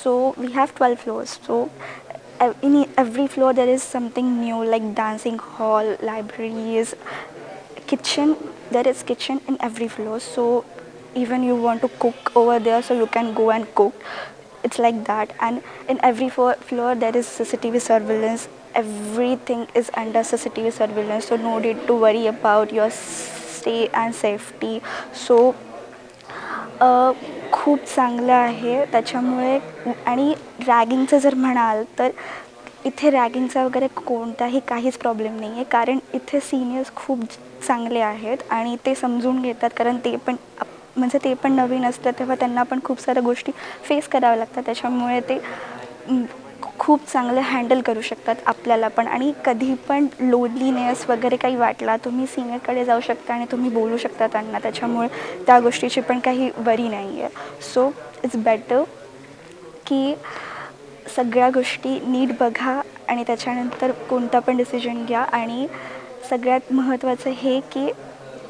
L: So we have 12 floors. So in every floor there is something new, like dancing hall, libraries, kitchen. There is kitchen in every floor, so even you want to cook over there, so you can go and cook. It's like that. And in every floor there is CCTV surveillance. Everything is under CCTV surveillance, so no need to worry about your stay and safety. So खूप चांगलं आहे त्याच्यामुळे. आणि रॅगिंगचं जर म्हणाल तर इथे रॅगिंगचा वगैरे कोणताही काहीच प्रॉब्लेम नाही आहे, कारण इथे सिनियर्स खूप चांगले आहेत आणि ते समजून घेतात, कारण ते पण म्हणजे ते पण नवीन असतं तेव्हा त्यांना पण खूप साऱ्या गोष्टी फेस कराव्या लागतात. त्याच्यामुळे ते खूप चांगलं हँडल करू शकतात आपल्याला पण. आणि कधी पण लोनलीनेस वगैरे काही वाटला तुम्ही सिनियरकडे जाऊ शकता आणि तुम्ही बोलू शकता त्यांना, त्याच्यामुळे त्या गोष्टीची पण काही वरी नाही आहे. सो इट्स बेटर की सगळ्या गोष्टी नीट बघा आणि त्याच्यानंतर कोणता पण डिसिजन घ्या. आणि सगळ्यात महत्त्वाचं हे की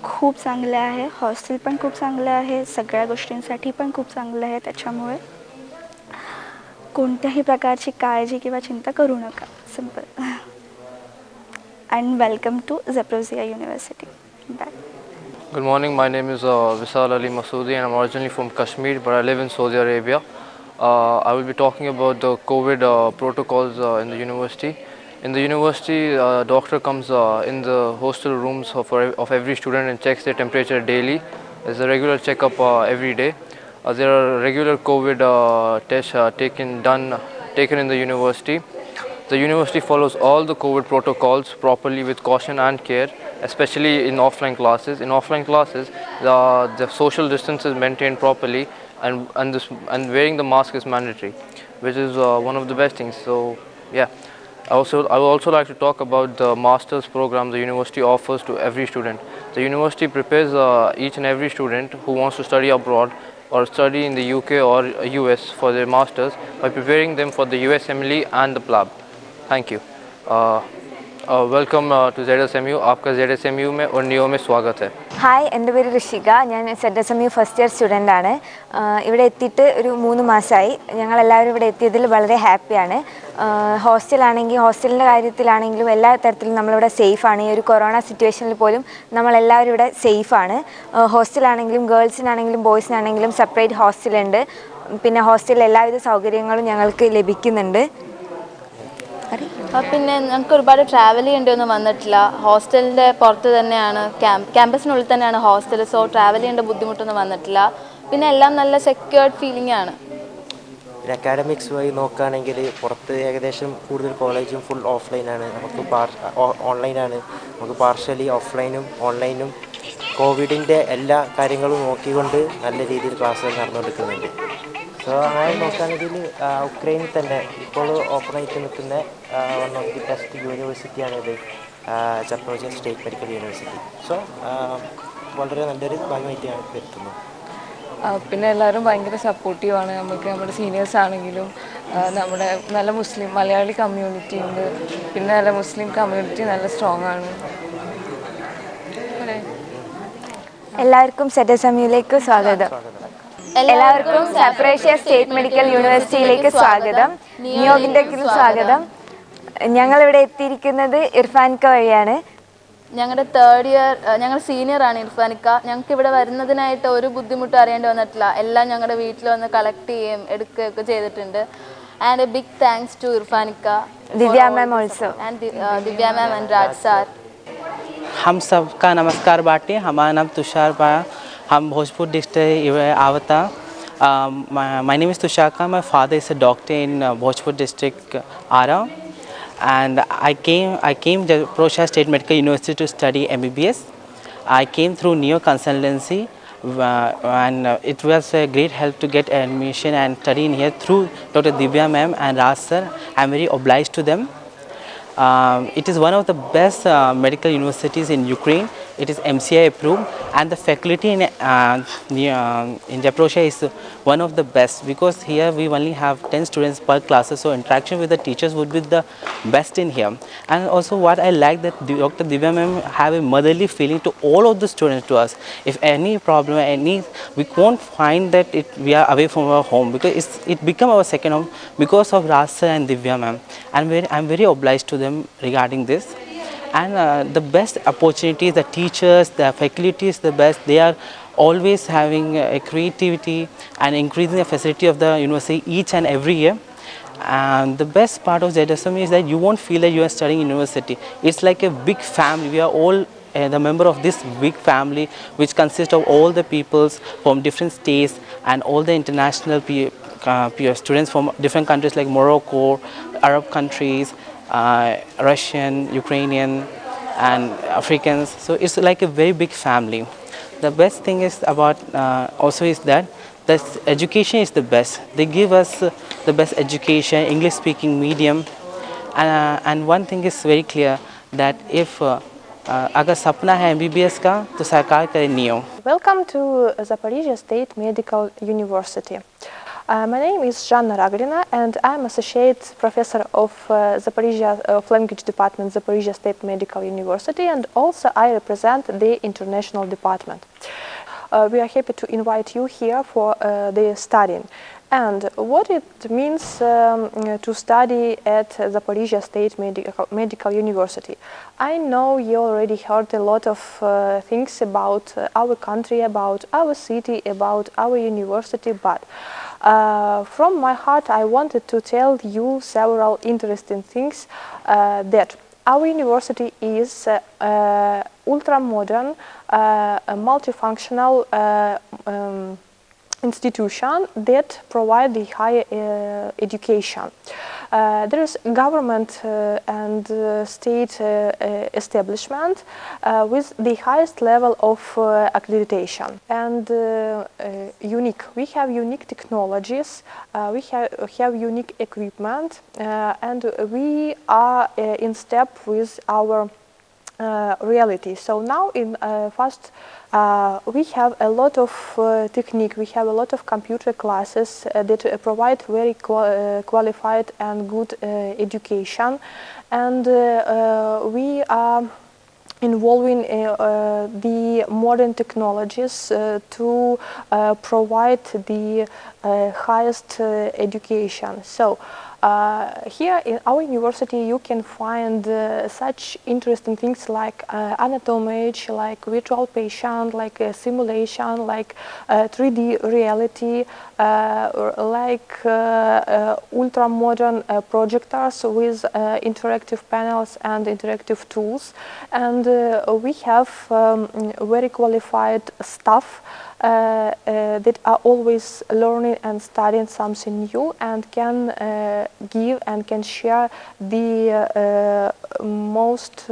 L: खूप चांगलं आहे, हॉस्टेल पण खूप चांगलं आहे, सगळ्या गोष्टींसाठी पण खूप चांगलं आहे. त्याच्यामुळे कोणत्याही प्रकारची काळजी किंवा चिंता करू नका. Simple. And welcome to Zaporozhye university. Bye.
M: Good morning, my name is Visal Ali Masoodi and I'm originally from Kashmir but I live in Saudi Arabia. I will be talking about the COVID protocols in the university. In the university, doctor comes in the hostel rooms of every student and checks their temperature daily. There's a regular checkup every day. There are regular COVID tests taken in the university. The university follows all the COVID protocols properly with caution and care, especially in offline classes. In offline classes, the social distance is maintained properly, and wearing the mask is mandatory, which is one of the best things. So, yeah. I would also like to talk about the master's program the university offers to every student. The university prepares each and every student who wants to study abroad or study in the UK or US for their masters by preparing them for the USMLE and the PLAB. Thank you. Welcome to ZSMU. आपका ZSMU में और neo में स्वागत है.
N: Hi, എൻ്റെ പേര് ഋഷിക. ഞാൻ ZSMU first year student ആണ്. ഇവിടെ എത്തിയിട്ട് ഒരു 3 മാസമായി. ഞങ്ങളെല്ലാവരും ഇവിടെ എത്തിയതിൽ വളരെ ഹാപ്പിയാണ്. ഹോസ്റ്റലിൻ്റെ കാര്യത്തിലാണെങ്കിലും എല്ലാ തരത്തിലും നമ്മളിവിടെ സേഫാണ്. ഈ ഒരു കൊറോണ സിറ്റുവേഷനിൽ പോലും നമ്മളെല്ലാവരും ഇവിടെ സേഫാണ്. ഹോസ്റ്റലാണെങ്കിലും ഗേൾസിനാണെങ്കിലും ബോയ്സിനാണെങ്കിലും സെപ്പറേറ്റ് ഹോസ്റ്റലുണ്ട്. പിന്നെ ഹോസ്റ്റലിൽ എല്ലാവിധ സൗകര്യങ്ങളും ഞങ്ങൾക്ക് ലഭിക്കുന്നുണ്ട്.
O: പിന്നെ ഞങ്ങൾക്ക് ഒരുപാട് ട്രാവൽ ചെയ്യേണ്ടിയൊന്നും വന്നിട്ടില്ല. ഹോസ്റ്റലിൻ്റെ പുറത്ത് തന്നെയാണ് ക്യാമ്പസിനുള്ളിൽ തന്നെയാണ് ഹോസ്റ്റൽ. സോ ട്രാവൽ ചെയ്യേണ്ട ബുദ്ധിമുട്ടൊന്നും വന്നിട്ടില്ല. പിന്നെ എല്ലാം നല്ല സെക്യൂർഡ് ഫീലിംഗ് ആണ്.
P: അക്കാഡമിക്സ് വഴി നോക്കുകയാണെങ്കിൽ പുറത്ത് ഏകദേശം കൂടുതൽ കോളേജും ഫുൾ ഓഫ്ലൈനാണ്. നമുക്ക് ഓൺലൈനാണ്. നമുക്ക് പാർഷ്യലി ഓഫ്ലൈനും ഓൺലൈനും കോവിഡിൻ്റെ എല്ലാ കാര്യങ്ങളും നോക്കിക്കൊണ്ട് നല്ല രീതിയിൽ ക്ലാസ്സുകൾ നടന്നുകൊടുക്കുന്നുണ്ട്. സോ അങ്ങനെ നോക്കുകയാണെങ്കിൽ ഉക്രൈനിൽ തന്നെ ഇപ്പോൾ ഓപ്പണായിട്ട് നിൽക്കുന്ന വൺ ഓഫ് ദി ബെസ്റ്റ് യൂണിവേഴ്സിറ്റിയാണിത്, Zaporozhye state medical university. So വളരെ നല്ലൊരു ഭാഗമായിട്ട് ഞാൻ എത്തുന്നു.
F: പിന്നെ എല്ലാവരും ഭയങ്കര സപ്പോർട്ടീവാണ് നമുക്ക്. നമ്മുടെ സീനിയേഴ്സ് ആണെങ്കിലും നമ്മുടെ നല്ല മുസ്ലിം മലയാളി കമ്മ്യൂണിറ്റി ഉണ്ട്. പിന്നെ നല്ല മുസ്ലിം കമ്മ്യൂണിറ്റി നല്ല സ്ട്രോങ് ആണ്.
N: എല്ലാവർക്കും ZSMUയിലേക്ക് സ്വാഗതം. എല്ലാവർക്കും സെപ്രേഷ്യ സ്റ്റേറ്റ് മെഡിക്കൽ യൂണിവേഴ്സിറ്റിയിലേക്ക് സ്വാഗതം. നിയോഗിൻ്റെ സ്വാഗതം. ഞങ്ങളിവിടെ എത്തിയിരിക്കുന്നത് ഇർഫാൻക്ക വഴിയാണ്.
O: ഞങ്ങളുടെ തേർഡ് ഇയർ ഞങ്ങൾ സീനിയറാണ് ഇർഫാനിക്ക. ഞങ്ങൾക്ക് ഇവിടെ വരുന്നതിനായിട്ട് ഒരു ബുദ്ധിമുട്ടും അറിയേണ്ടി വന്നിട്ടില്ല. എല്ലാം ഞങ്ങളുടെ വീട്ടിൽ വന്ന് കളക്ട് ചെയ്യുകയും എടുക്കുകയൊക്കെ ചെയ്തിട്ടുണ്ട്. And a big thanks to ഇർഫാനിക്ക,
N: Divya ma'am also,
O: and Divya ma'am and Raj sir.
Q: हम सबका नमस्कार बाटे. हमारा नाम तुषार पाया. हम भोजपुर डिस्ट्रिक्ट आवता. My name is Tushar. My father is a doctor in Bhojpur district, Ara. and I came to Prussia State Medical University to study MBBS. I came through Neo Consultancy, and it was a great help to get admission and study in here through Dr. Divya ma'am and Raj sir. I am very obliged to them. It is one of the best medical universities in Ukraine. It is MCI approved, and the faculty in Zaporozhye is one of the best, because here we only have 10 students per class, so interaction with the teachers would be the best in here. And also what I like that Dr. Divya ma'am have a motherly feeling to all of the students to us. If any problem, we won't find that we are away from our home, because it become our second home because of Raj sir and Divya ma'am. I'm very obliged to them regarding this. And the best opportunities, the teachers, the faculty is the best. They are always having a creativity and increasing the facility of the university each and every year. And the best part of ZSM is that you won't feel that you are studying university. It's like a big family. We are all the member of this big family, which consists of all the peoples from different states and all the international students from different countries like Morocco, Arab countries, Russian, Ukrainian, and Africans. So it's like a very big family. The best thing is about also is that the education is the best. They give us the best education, English speaking medium, and one thing is very clear, that if अगर सपना है MBBS का तो सरकार करे neo.
F: Welcome to Zaporizhia State Medical University. My name is Жанна Ragrina, and I'm Associate Professor of Language Department, Zaporizhia State Medical University, and also I represent the International Department. We are happy to invite you here for the studying. And what it means to study at Zaporizhia State Medical University. I know you already heard a lot of things about our country, about our city, about our university, but from my heart I wanted to tell you several interesting things, that our university is ultra-modern, multifunctional institution that provide the higher education. There is government and state establishment with the highest level of accreditation, and unique. We have unique technologies, we have unique equipment, and we are in step with our reality. So now in first we have a lot of technique, we have a lot of computer classes that provide very qualified and good education, and we are involving the modern technologies to provide the highest education. So here in our university you can find such interesting things like anatomy, like virtual patient, like simulation, like 3D reality, like ultra-modern projectors with interactive panels and interactive tools, and we have very qualified staff that are always learning and studying something new, and can give and can share the most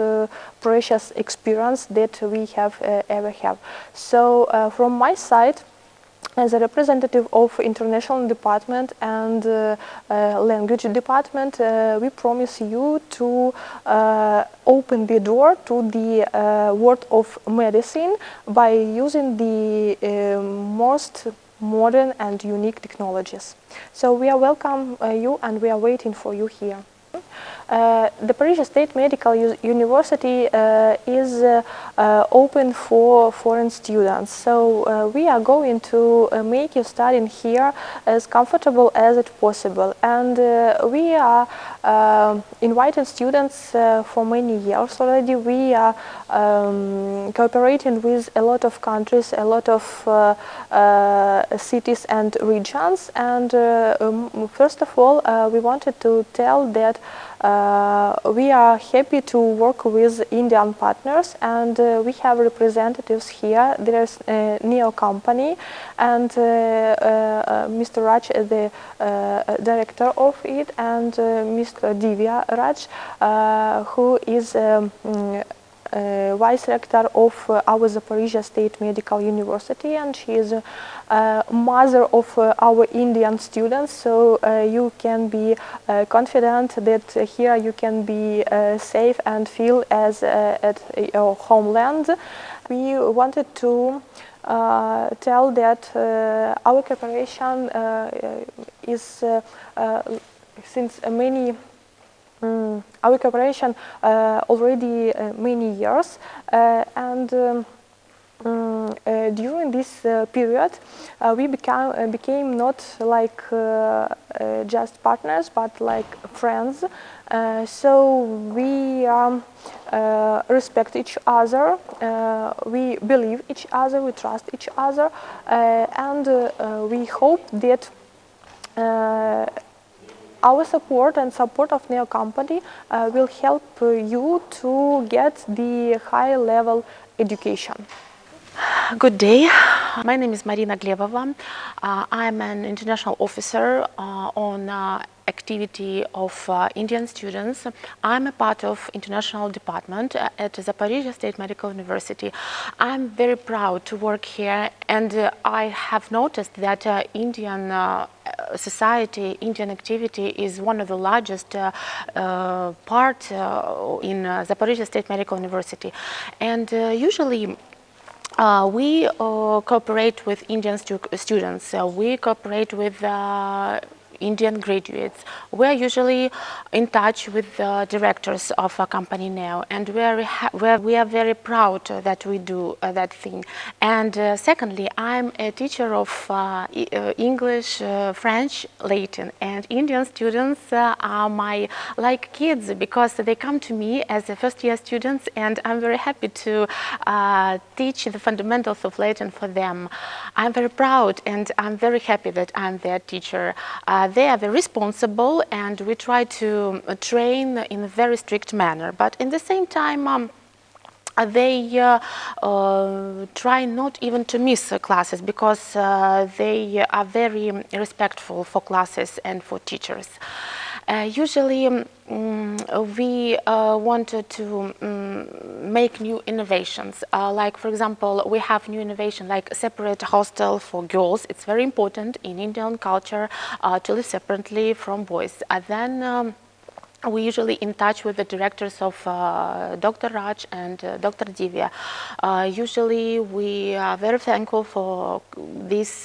F: precious experience that we have ever have. So from my side, as a representative of International Department and Language Department, we promise you to open the door to the world of medicine by using the most modern and unique technologies. So we are welcome you, and we are waiting for you here. The Zaporizhia State Medical University is open for foreign students, so we are going to make you studying here as comfortable as it possible, and we are inviting students for many years already. We are cooperating with a lot of countries, a lot of cities and regions, and first of all we wanted to tell that we are happy to work with Indian partners, and we have representatives here. There is a NEO company, and Mr. Raj is the director of it, and Mr. Divya Raj, who is vice rector of our Zaporizhia State Medical University, and she is mother of our Indian students, so you can be confident that here you can be safe and feel as at your homeland. We wanted to tell that our cooperation is since many our cooperation already many years, and during this period we became not like just partners, but like friends. So we respect each other, we believe each other, we trust each other, and we hope that our support and support of NEO company will help you to get the high level education.
R: Good day. My name is Marina Glebova. I'm an international officer on activity of Indian students. I'm a part of international department at Zaporizhia State Medical University. I'm very proud to work here, and I have noticed that Indian society, Indian activity is one of the largest part in Zaporizhia State Medical University, and usually we cooperate with Indian students. We cooperate with Indian graduates. We are usually in touch with the directors of a company now, and we are very proud that we do that thing. And secondly, I'm a teacher of English, French, Latin, and Indian students are my like kids, because they come to me as a first-year students, and I'm very happy to teach the fundamentals of Latin for them. I'm very proud, and I'm very happy that I'm their teacher. They are very responsible, and we try to train in a very strict manner, but in the same time they try not even to miss classes, because they are very respectful for classes and for teachers. Usually we wanted to make new innovations, like for example we have new innovation like separate hostel for girls. It's very important in Indian culture to live separately from boys. Then we usually in touch with the directors of Dr. Raj and Dr. Divya. Usually we are very thankful for this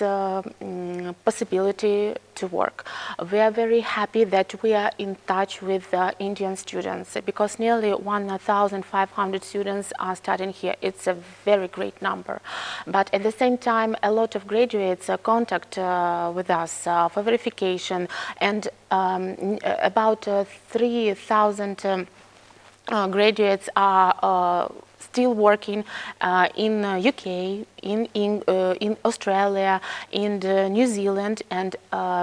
R: possibility to work. We are very happy that we are in touch with Indian students, because nearly 1,500 students are studying here. It's a very great number. But at the same time, a lot of graduates contact with us for verification, and about 3,000 graduates are still working in UK, in Australia, in New Zealand, and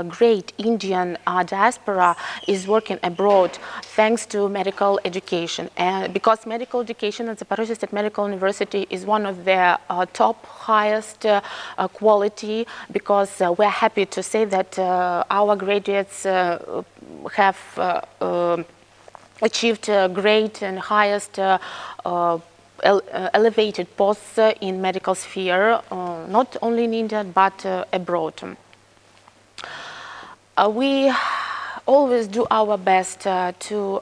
R: great Indian diaspora is working abroad thanks to medical education. And because medical education at the Zaporizhia State Medical University is one of the top highest quality, because we're happy to say that our graduates have achieved great and highest elevated posts in medical sphere, not only in India but abroad. We always do our best to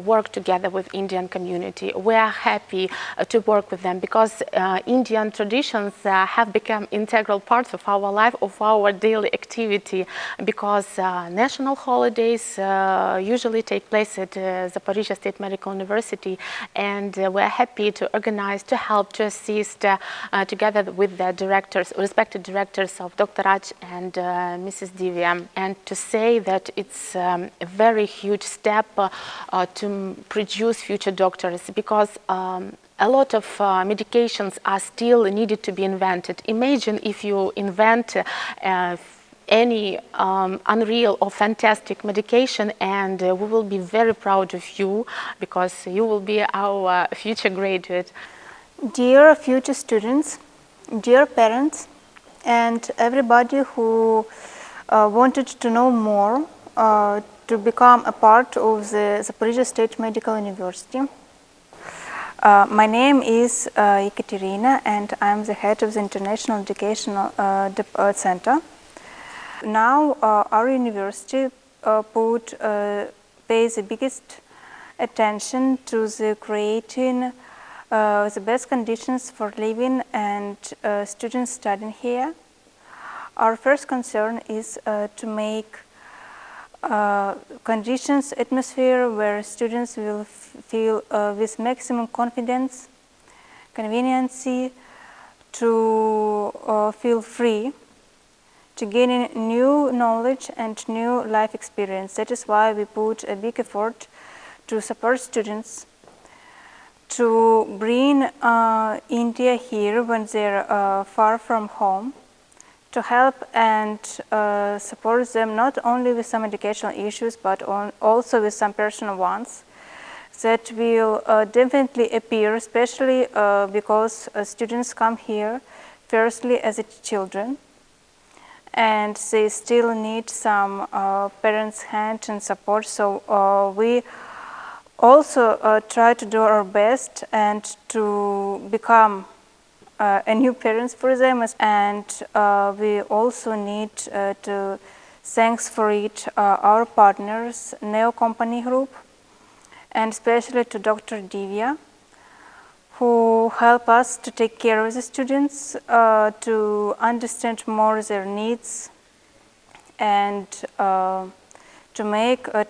R: work together with Indian community. We are happy to work with them, because Indian traditions have become integral parts of our life, of our daily activity, because national holidays usually take place at Zaporizhia State Medical University, and we are happy to organize, to help, to assist together with the directors, respected directors of Dr. Raj and Mrs. Divya, and to say that it's a very huge step to produce future doctors, because a lot of medications are still needed to be invented. Imagine if you invent any unreal or fantastic medication, and we will be very proud of you because you will be our future graduate.
S: Dear future students, dear parents, and everybody who wanted to know more to become a part of the Zaporizhzhia State Medical University. My name is Ekaterina, and I'm the head of the International Educational Center. Now our university pays the biggest attention to the creating the best conditions for living and students studying here. Our first concern is to make conditions, atmosphere where students will feel with maximum confidence, convenience, to feel free, to gain new knowledge and new life experience. That is why we put a big effort to support students, to bring India here when they're far from home, to help and support them not only with some educational issues but also with some personal ones that will definitely appear, especially because students come here firstly as children and they still need some parents' hand and support. So we also try to do our best and to become a new parents for them, and we also need to thanks for it our partners, Neo Company Group, and especially to Dr. Divya, who help us to take care of the students, to understand more their needs, and to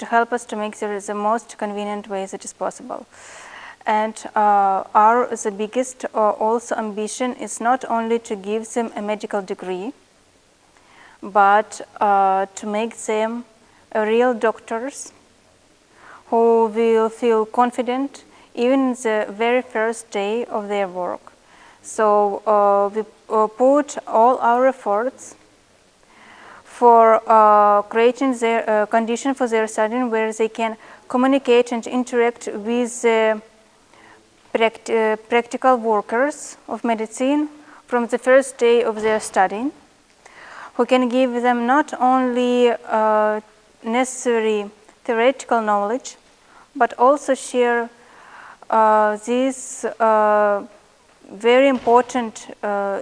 S: help us to make the most convenient ways it is possible. And the biggest also ambition is not only to give them a medical degree, but to make them real doctors who will feel confident even the very first day of their work. So we put all our efforts for creating their condition for their studying where they can communicate and interact with practical workers of medicine from the first day of their studying, who can give them not only necessary theoretical knowledge, but also share this very important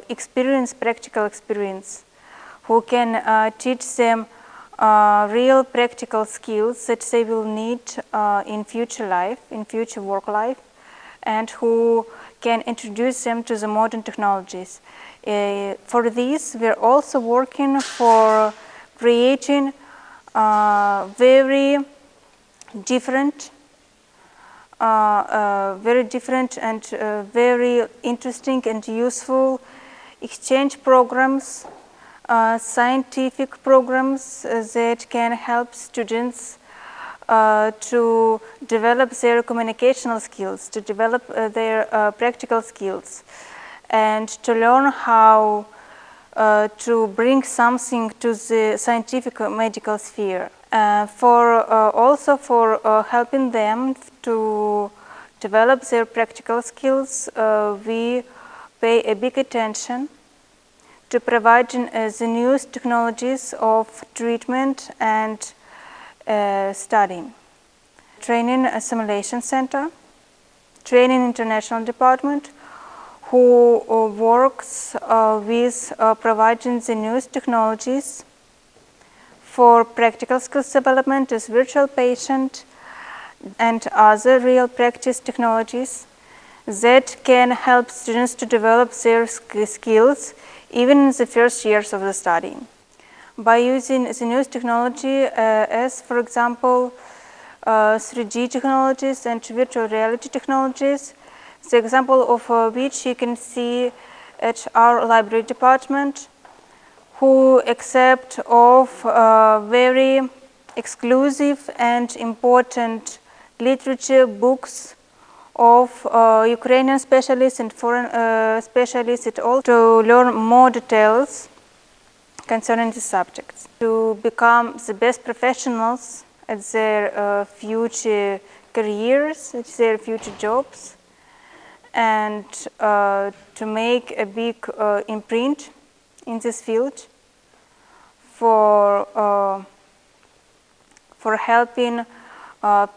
S: experience, practical experience, who can teach them real practical skills that they will need in future life, in future work life, and who can introduce them to the modern technologies. For this, we're also working for creating very different and very interesting and useful exchange programs, scientific programs that can help students to develop their communicational skills, to develop their practical skills, and to learn how to bring something to the scientific medical sphere. Also for helping them to develop their practical skills, we pay a big attention to providing the newest technologies of treatment and studying. Training Assimilation Center, Training International Department, who works with providing the newest technologies for practical skills development as virtual patient and other real practice technologies that can help students to develop their skills even in the first years of the study. By using the newest technology as, for example, 3D technologies and virtual reality technologies, the example of which you can see at our library department, who accept of very exclusive and important literature books of Ukrainian specialists and foreign specialists at all to learn more details concerning the subjects, to become the best professionals at their future careers, at their future jobs, and to make a big imprint in this field for helping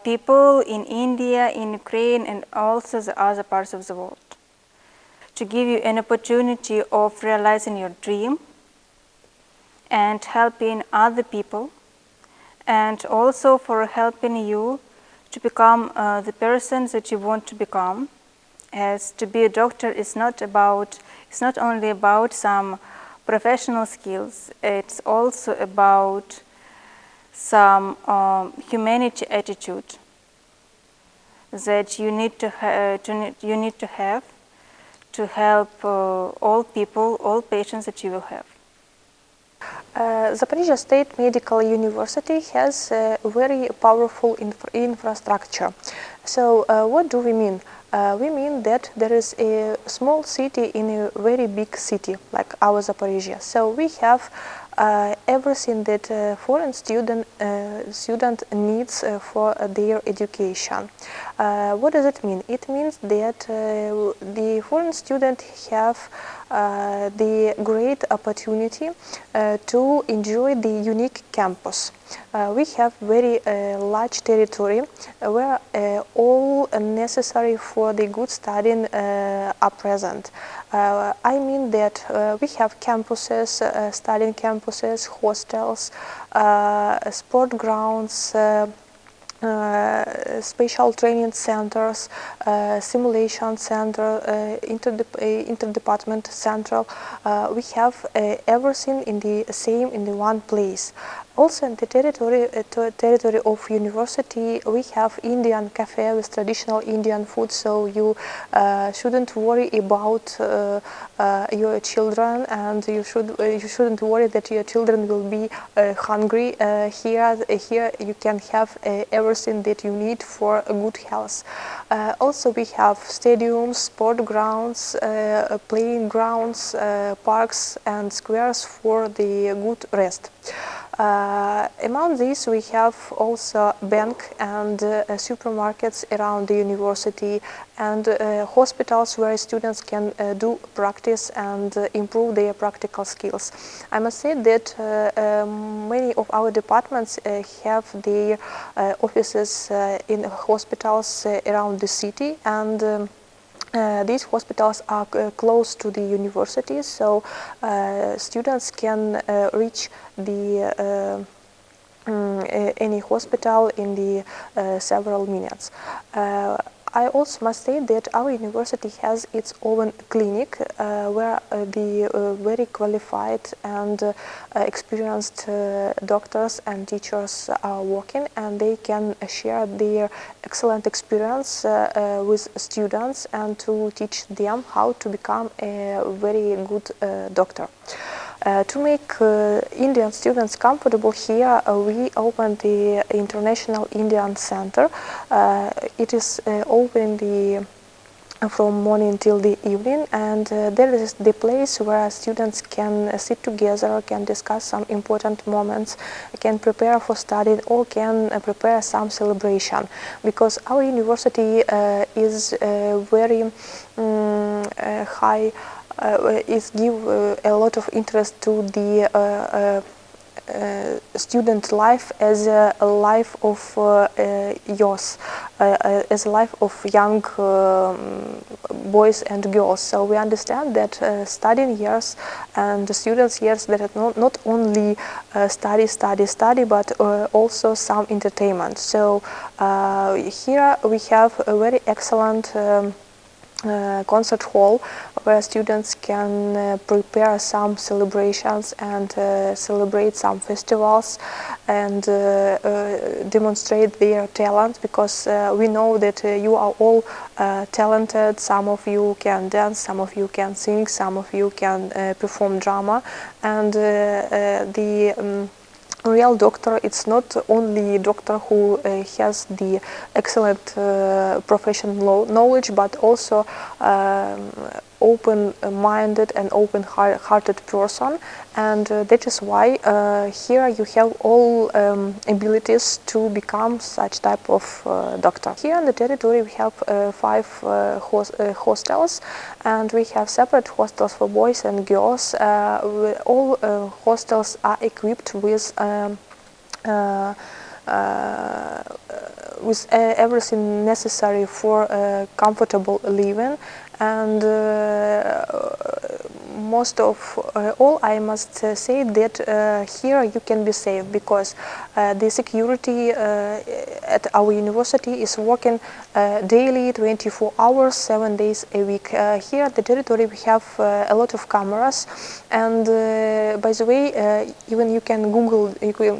S: people in India, in Ukraine, and also the other parts of the world. To give you an opportunity of realizing your dream and helping other people, and also for helping you to become the person that you want to become. As to be a doctor is not only about some professional skills, it's also about some humanity attitude that you need to have to help all people, all patients that you will have.
F: Zaporizhia State Medical University has a very powerful infrastructure. So what do we mean? We mean that there is a small city in a very big city like our Zaporizhia. So we have everything that foreign student needs for their education. What does it mean? It means that the foreign student have the great opportunity to enjoy the unique campus. We have very large territory where all necessary for the good studying are present. I mean that we have campuses, studying campuses, hostels, sport grounds, special training centers, simulation center, interdepartment central. We have everything in the one place. Also in the territory of university, we have Indian cafe with traditional Indian food, so you shouldn't worry about your children, and you shouldn't worry that your children will be hungry. Here you can have everything that you need for a good health. Also we have stadiums, sport grounds, playing grounds, parks and squares for the good rest. Among these, we have also bank and supermarkets around the university, and hospitals where students can do practice and improve their practical skills. I must say that many of our departments have their offices in hospitals around the city, and these hospitals are close to the universities, so students can reach the any hospital in the several minutes. I also must say that our university has its own clinic where the very qualified and experienced doctors and teachers are working, and they can share their excellent experience with students and to teach them how to become a very good doctor. To make Indian students comfortable here, we opened the International Indian Center. It is open from morning till the evening, and there is the place where students can sit together, can discuss some important moments, can prepare for studying, or can prepare some celebration. Because our university is very high. Is give a lot of interest to the student life as a life of youth, as a life of young boys and girls. So we understand that studying years and the students' years that are not only study, but also some entertainment. So here we have a very excellent concert hall where students can prepare some celebrations and celebrate some festivals and demonstrate their talent, because we know that you are all talented. Some of you can dance, some of you can sing, some of you can perform drama, and the real doctor, it's not only doctor who has the excellent professional knowledge, but also open-minded and open-hearted person, and that is why here you have all abilities to become such type of doctor. Here on the territory we have 5 hostels, and we have separate hostels for boys and girls. All hostels are equipped with everything necessary for comfortable living, and most of all I must say that here you can be safe, because the security at our university is working daily 24 hours 7 days a week. Here at the territory we have a lot of cameras, and by the way, even you can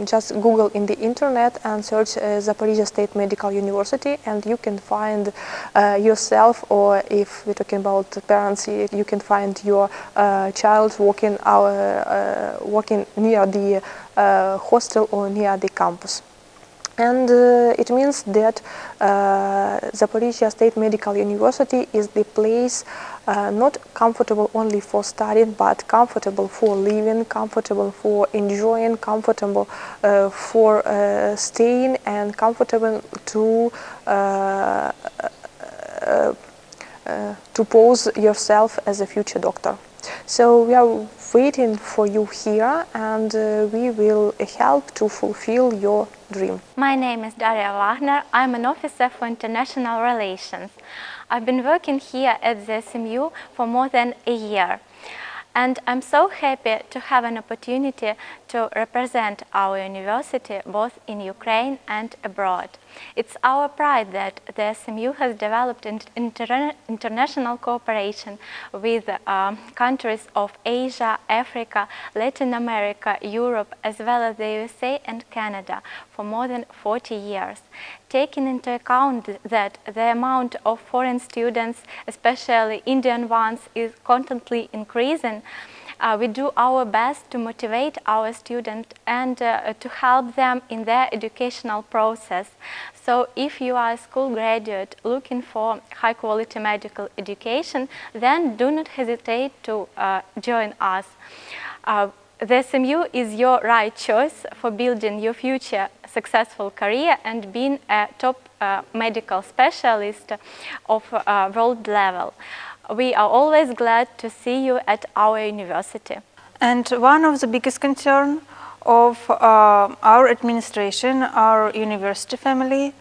F: just Google in the internet and search Zaporizhzhia State Medical University, and you can find yourself, or if we're talking about parents, you can find your child walking near the hostel or near the campus. And it means that Zaporizhzhia State Medical University is the place not comfortable only for studying, but comfortable for living, comfortable for enjoying, comfortable for staying, and comfortable to pose yourself as a future doctor. So we are waiting for you here, and we will help to fulfill your dream.
T: My name is Daria Wagner. I'm an officer for international relations. I've been working here at the SMU for more than a year. And I'm so happy to have an opportunity to represent our university both in Ukraine and abroad. It's our pride that the SMU has developed international cooperation with countries of Asia, Africa, Latin America, Europe, as well as the USA and Canada for more than 40 years. Taking into account that the amount of foreign students, especially Indian ones, is constantly increasing, we do our best to motivate our students and to help them in their educational process. So if you are a school graduate looking for high quality medical education, then do not hesitate to join us. The SMU is your right choice for building your future successful career and being a top medical specialist of world level. We are always glad to see you at our university.
S: And one of the biggest concerns of our administration, our university family,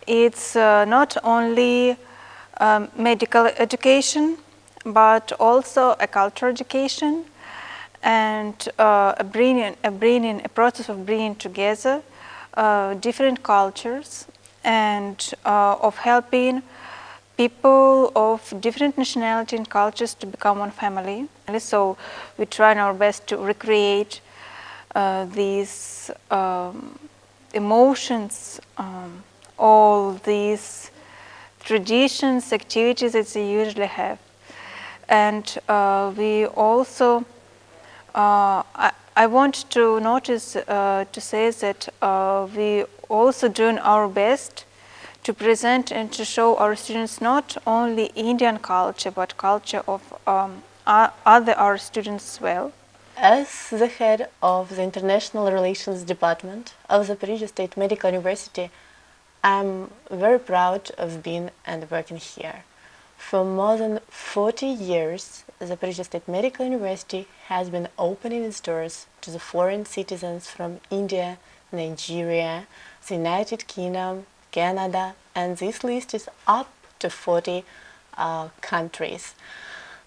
S: it's not only medical education, but also a cultural education, and a process of bringing together different cultures, and of helping people of different nationality and cultures to become one family. And so we try our best to recreate these emotions, all these traditions, activities that they usually have. And we also, I want to notice, to say that we also doing our best to present and to show our students not only Indian culture, but culture of our students as well.
U: As the head of the International Relations Department of the Zaporizhzhia State Medical University, I'm very proud of being and working here. For more than 40 years, the Zaporizhzhia State Medical University has been opening its doors to the foreign citizens from India, Nigeria, the United Kingdom, Canada, and this list is up to 40 countries.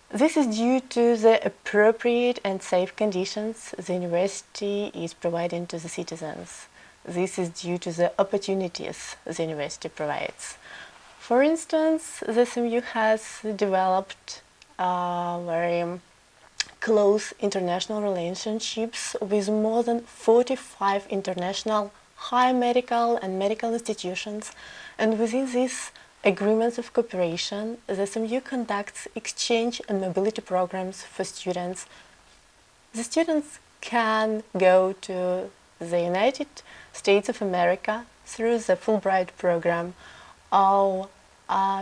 U: This is due to the appropriate and safe conditions the university is providing to the citizens. This is due to the opportunities the university provides. For instance, the SMU has developed very close international relationships with more than 45 international high medical and medical institutions, and within these agreements of cooperation, the SMU conducts exchange and mobility programs for students. The students can go to the United States of America through the Fulbright program, or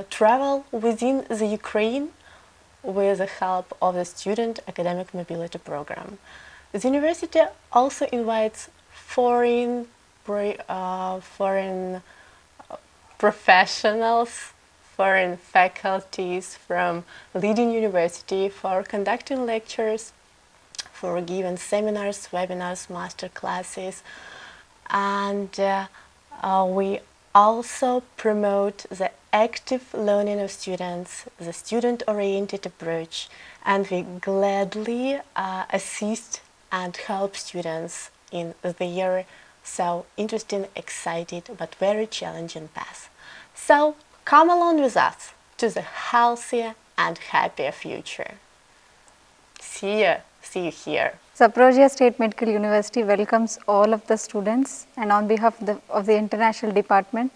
U: travel within the Ukraine with the help of the Student Academic Mobility Program. The university also invites foreign professionals, foreign faculties from leading university for conducting lectures, for giving seminars, webinars, master classes, and we also promote the active learning of students, the student-oriented approach, and we gladly assist and help students in their so interesting, excited, but very challenging path. So come along with us to the healthier and happier future. See you here.
K: Zaporozhye State Medical University welcomes all of the students, and on behalf of the international department,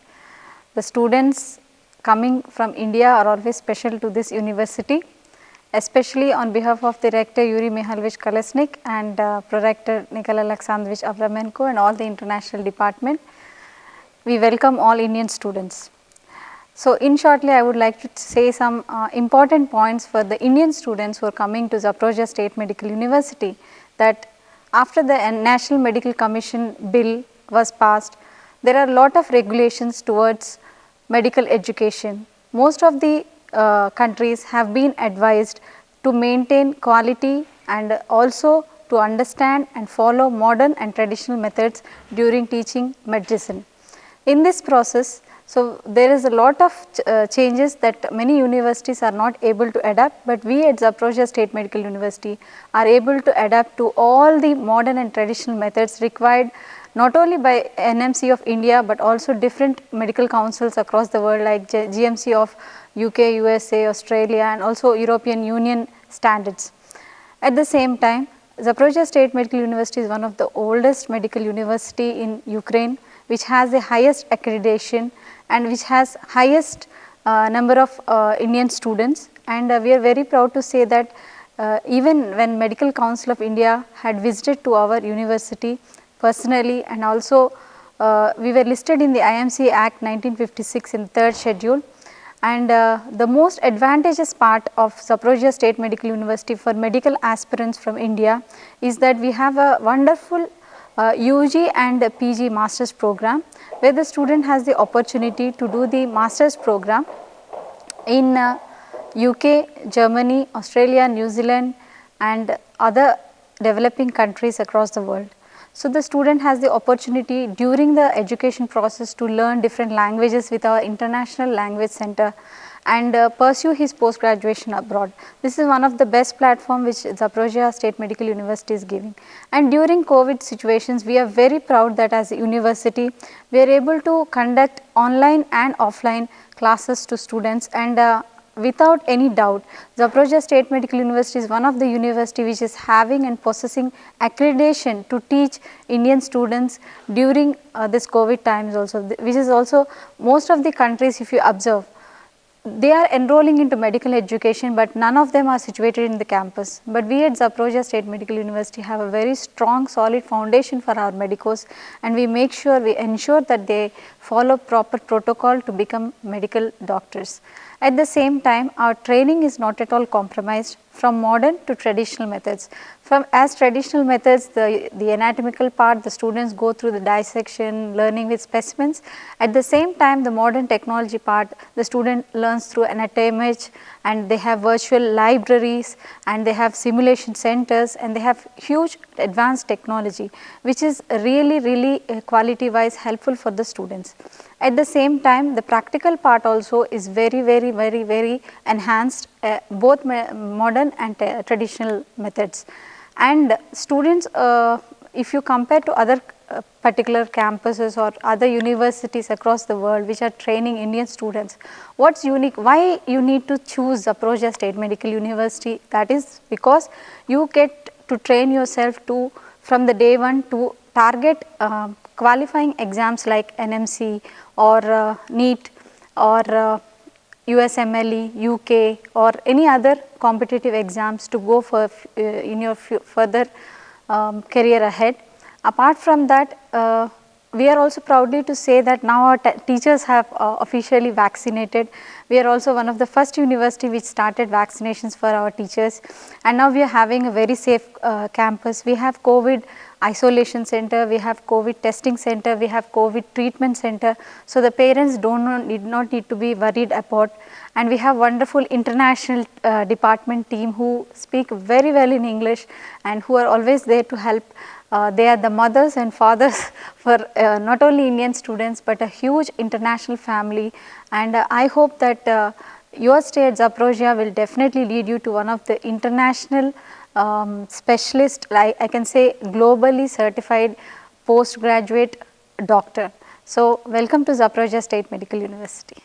K: the students coming from India are always special to this university, especially on behalf of the Rector Yuri Mihalovich Kolesnik and Prorector Nikolai Alexandrovich Avramenko and all the international department. We welcome all Indian students. So in shortly, I would like to say some important points for the Indian students who are coming to Zaporozhye State Medical University, that after the National Medical Commission bill was passed, there are a lot of regulations towards medical education. Most of the countries have been advised to maintain quality and also to understand and follow modern and traditional methods during teaching medicine. In this process, so there is a lot of changes that many universities are not able to adapt, but we at Zaporozhye State Medical University are able to adapt to all the modern and traditional methods required not only by NMC of India, but also different medical councils across the world like GMC of UK, USA, Australia, and also European Union standards. At the same time, Zaporozhye State Medical University is one of the oldest medical university in Ukraine, which has the highest accreditation and which has highest number of Indian students, and we are very proud to say that even when Medical Council of India had visited to our university personally, and also we were listed in the IMC Act 1956 in 3rd schedule, and the most advantageous part of Zaporozhye State Medical University for medical aspirants from India is that we have a wonderful UG and PG Masters program, where the student has the opportunity to do the Masters program in UK, Germany, Australia, New Zealand, and other developing countries across the world. So the student has the opportunity during the education process to learn different languages with our International Language Center and pursue his post-graduation abroad. This is one of the best platform which Zaporozhye State Medical University is giving. And during COVID situations, we are very proud that as a university, we are able to conduct online and offline classes to students, and without any doubt, Zaporozhye State Medical University is one of the university which is having and possessing accreditation to teach Indian students during this COVID times also, which is also most of the countries, if you observe, they are enrolling into medical education, but none of them are situated in the campus. But we at Zaporozhye State Medical University have a very strong, solid foundation for our medicos, and we ensure that they follow proper protocol to become medical doctors. At the same time, our training is not at all compromised from modern to traditional methods. As traditional methods, the anatomical part, the students go through the dissection, learning with specimens. At the same time, the modern technology part, the student learns through anatomy, and they have virtual libraries, and they have simulation centers, and they have huge advanced technology, which is really quality wise helpful for the students. At the same time, the practical part also is very enhanced, both modern and traditional methods. And students, if you compare to other particular campuses or other universities across the world which are training Indian students, what's unique, why you need to choose Zaporozhye State Medical University? That is because you get to train yourself to, from the day one, to target qualifying exams like NMC or NEET or USMLE, UK, or any other competitive exams to go for in your further career ahead. Apart from that, we are also proudly to say that now our teachers have officially vaccinated. We are also one of the first university which started vaccinations for our teachers, and now we are having a very safe campus. We have COVID isolation center, we have COVID testing center, we have COVID treatment center, so the parents did not need to be worried about. And we have wonderful international department team who speak very well in English and who are always there to help. They are the mothers and fathers for not only Indian students but a huge international family, and I hope that your stay at Zaporozhye will definitely lead you to one of the international specialist, like I can say globally certified postgraduate doctor. So welcome to Zaporozhye State Medical University.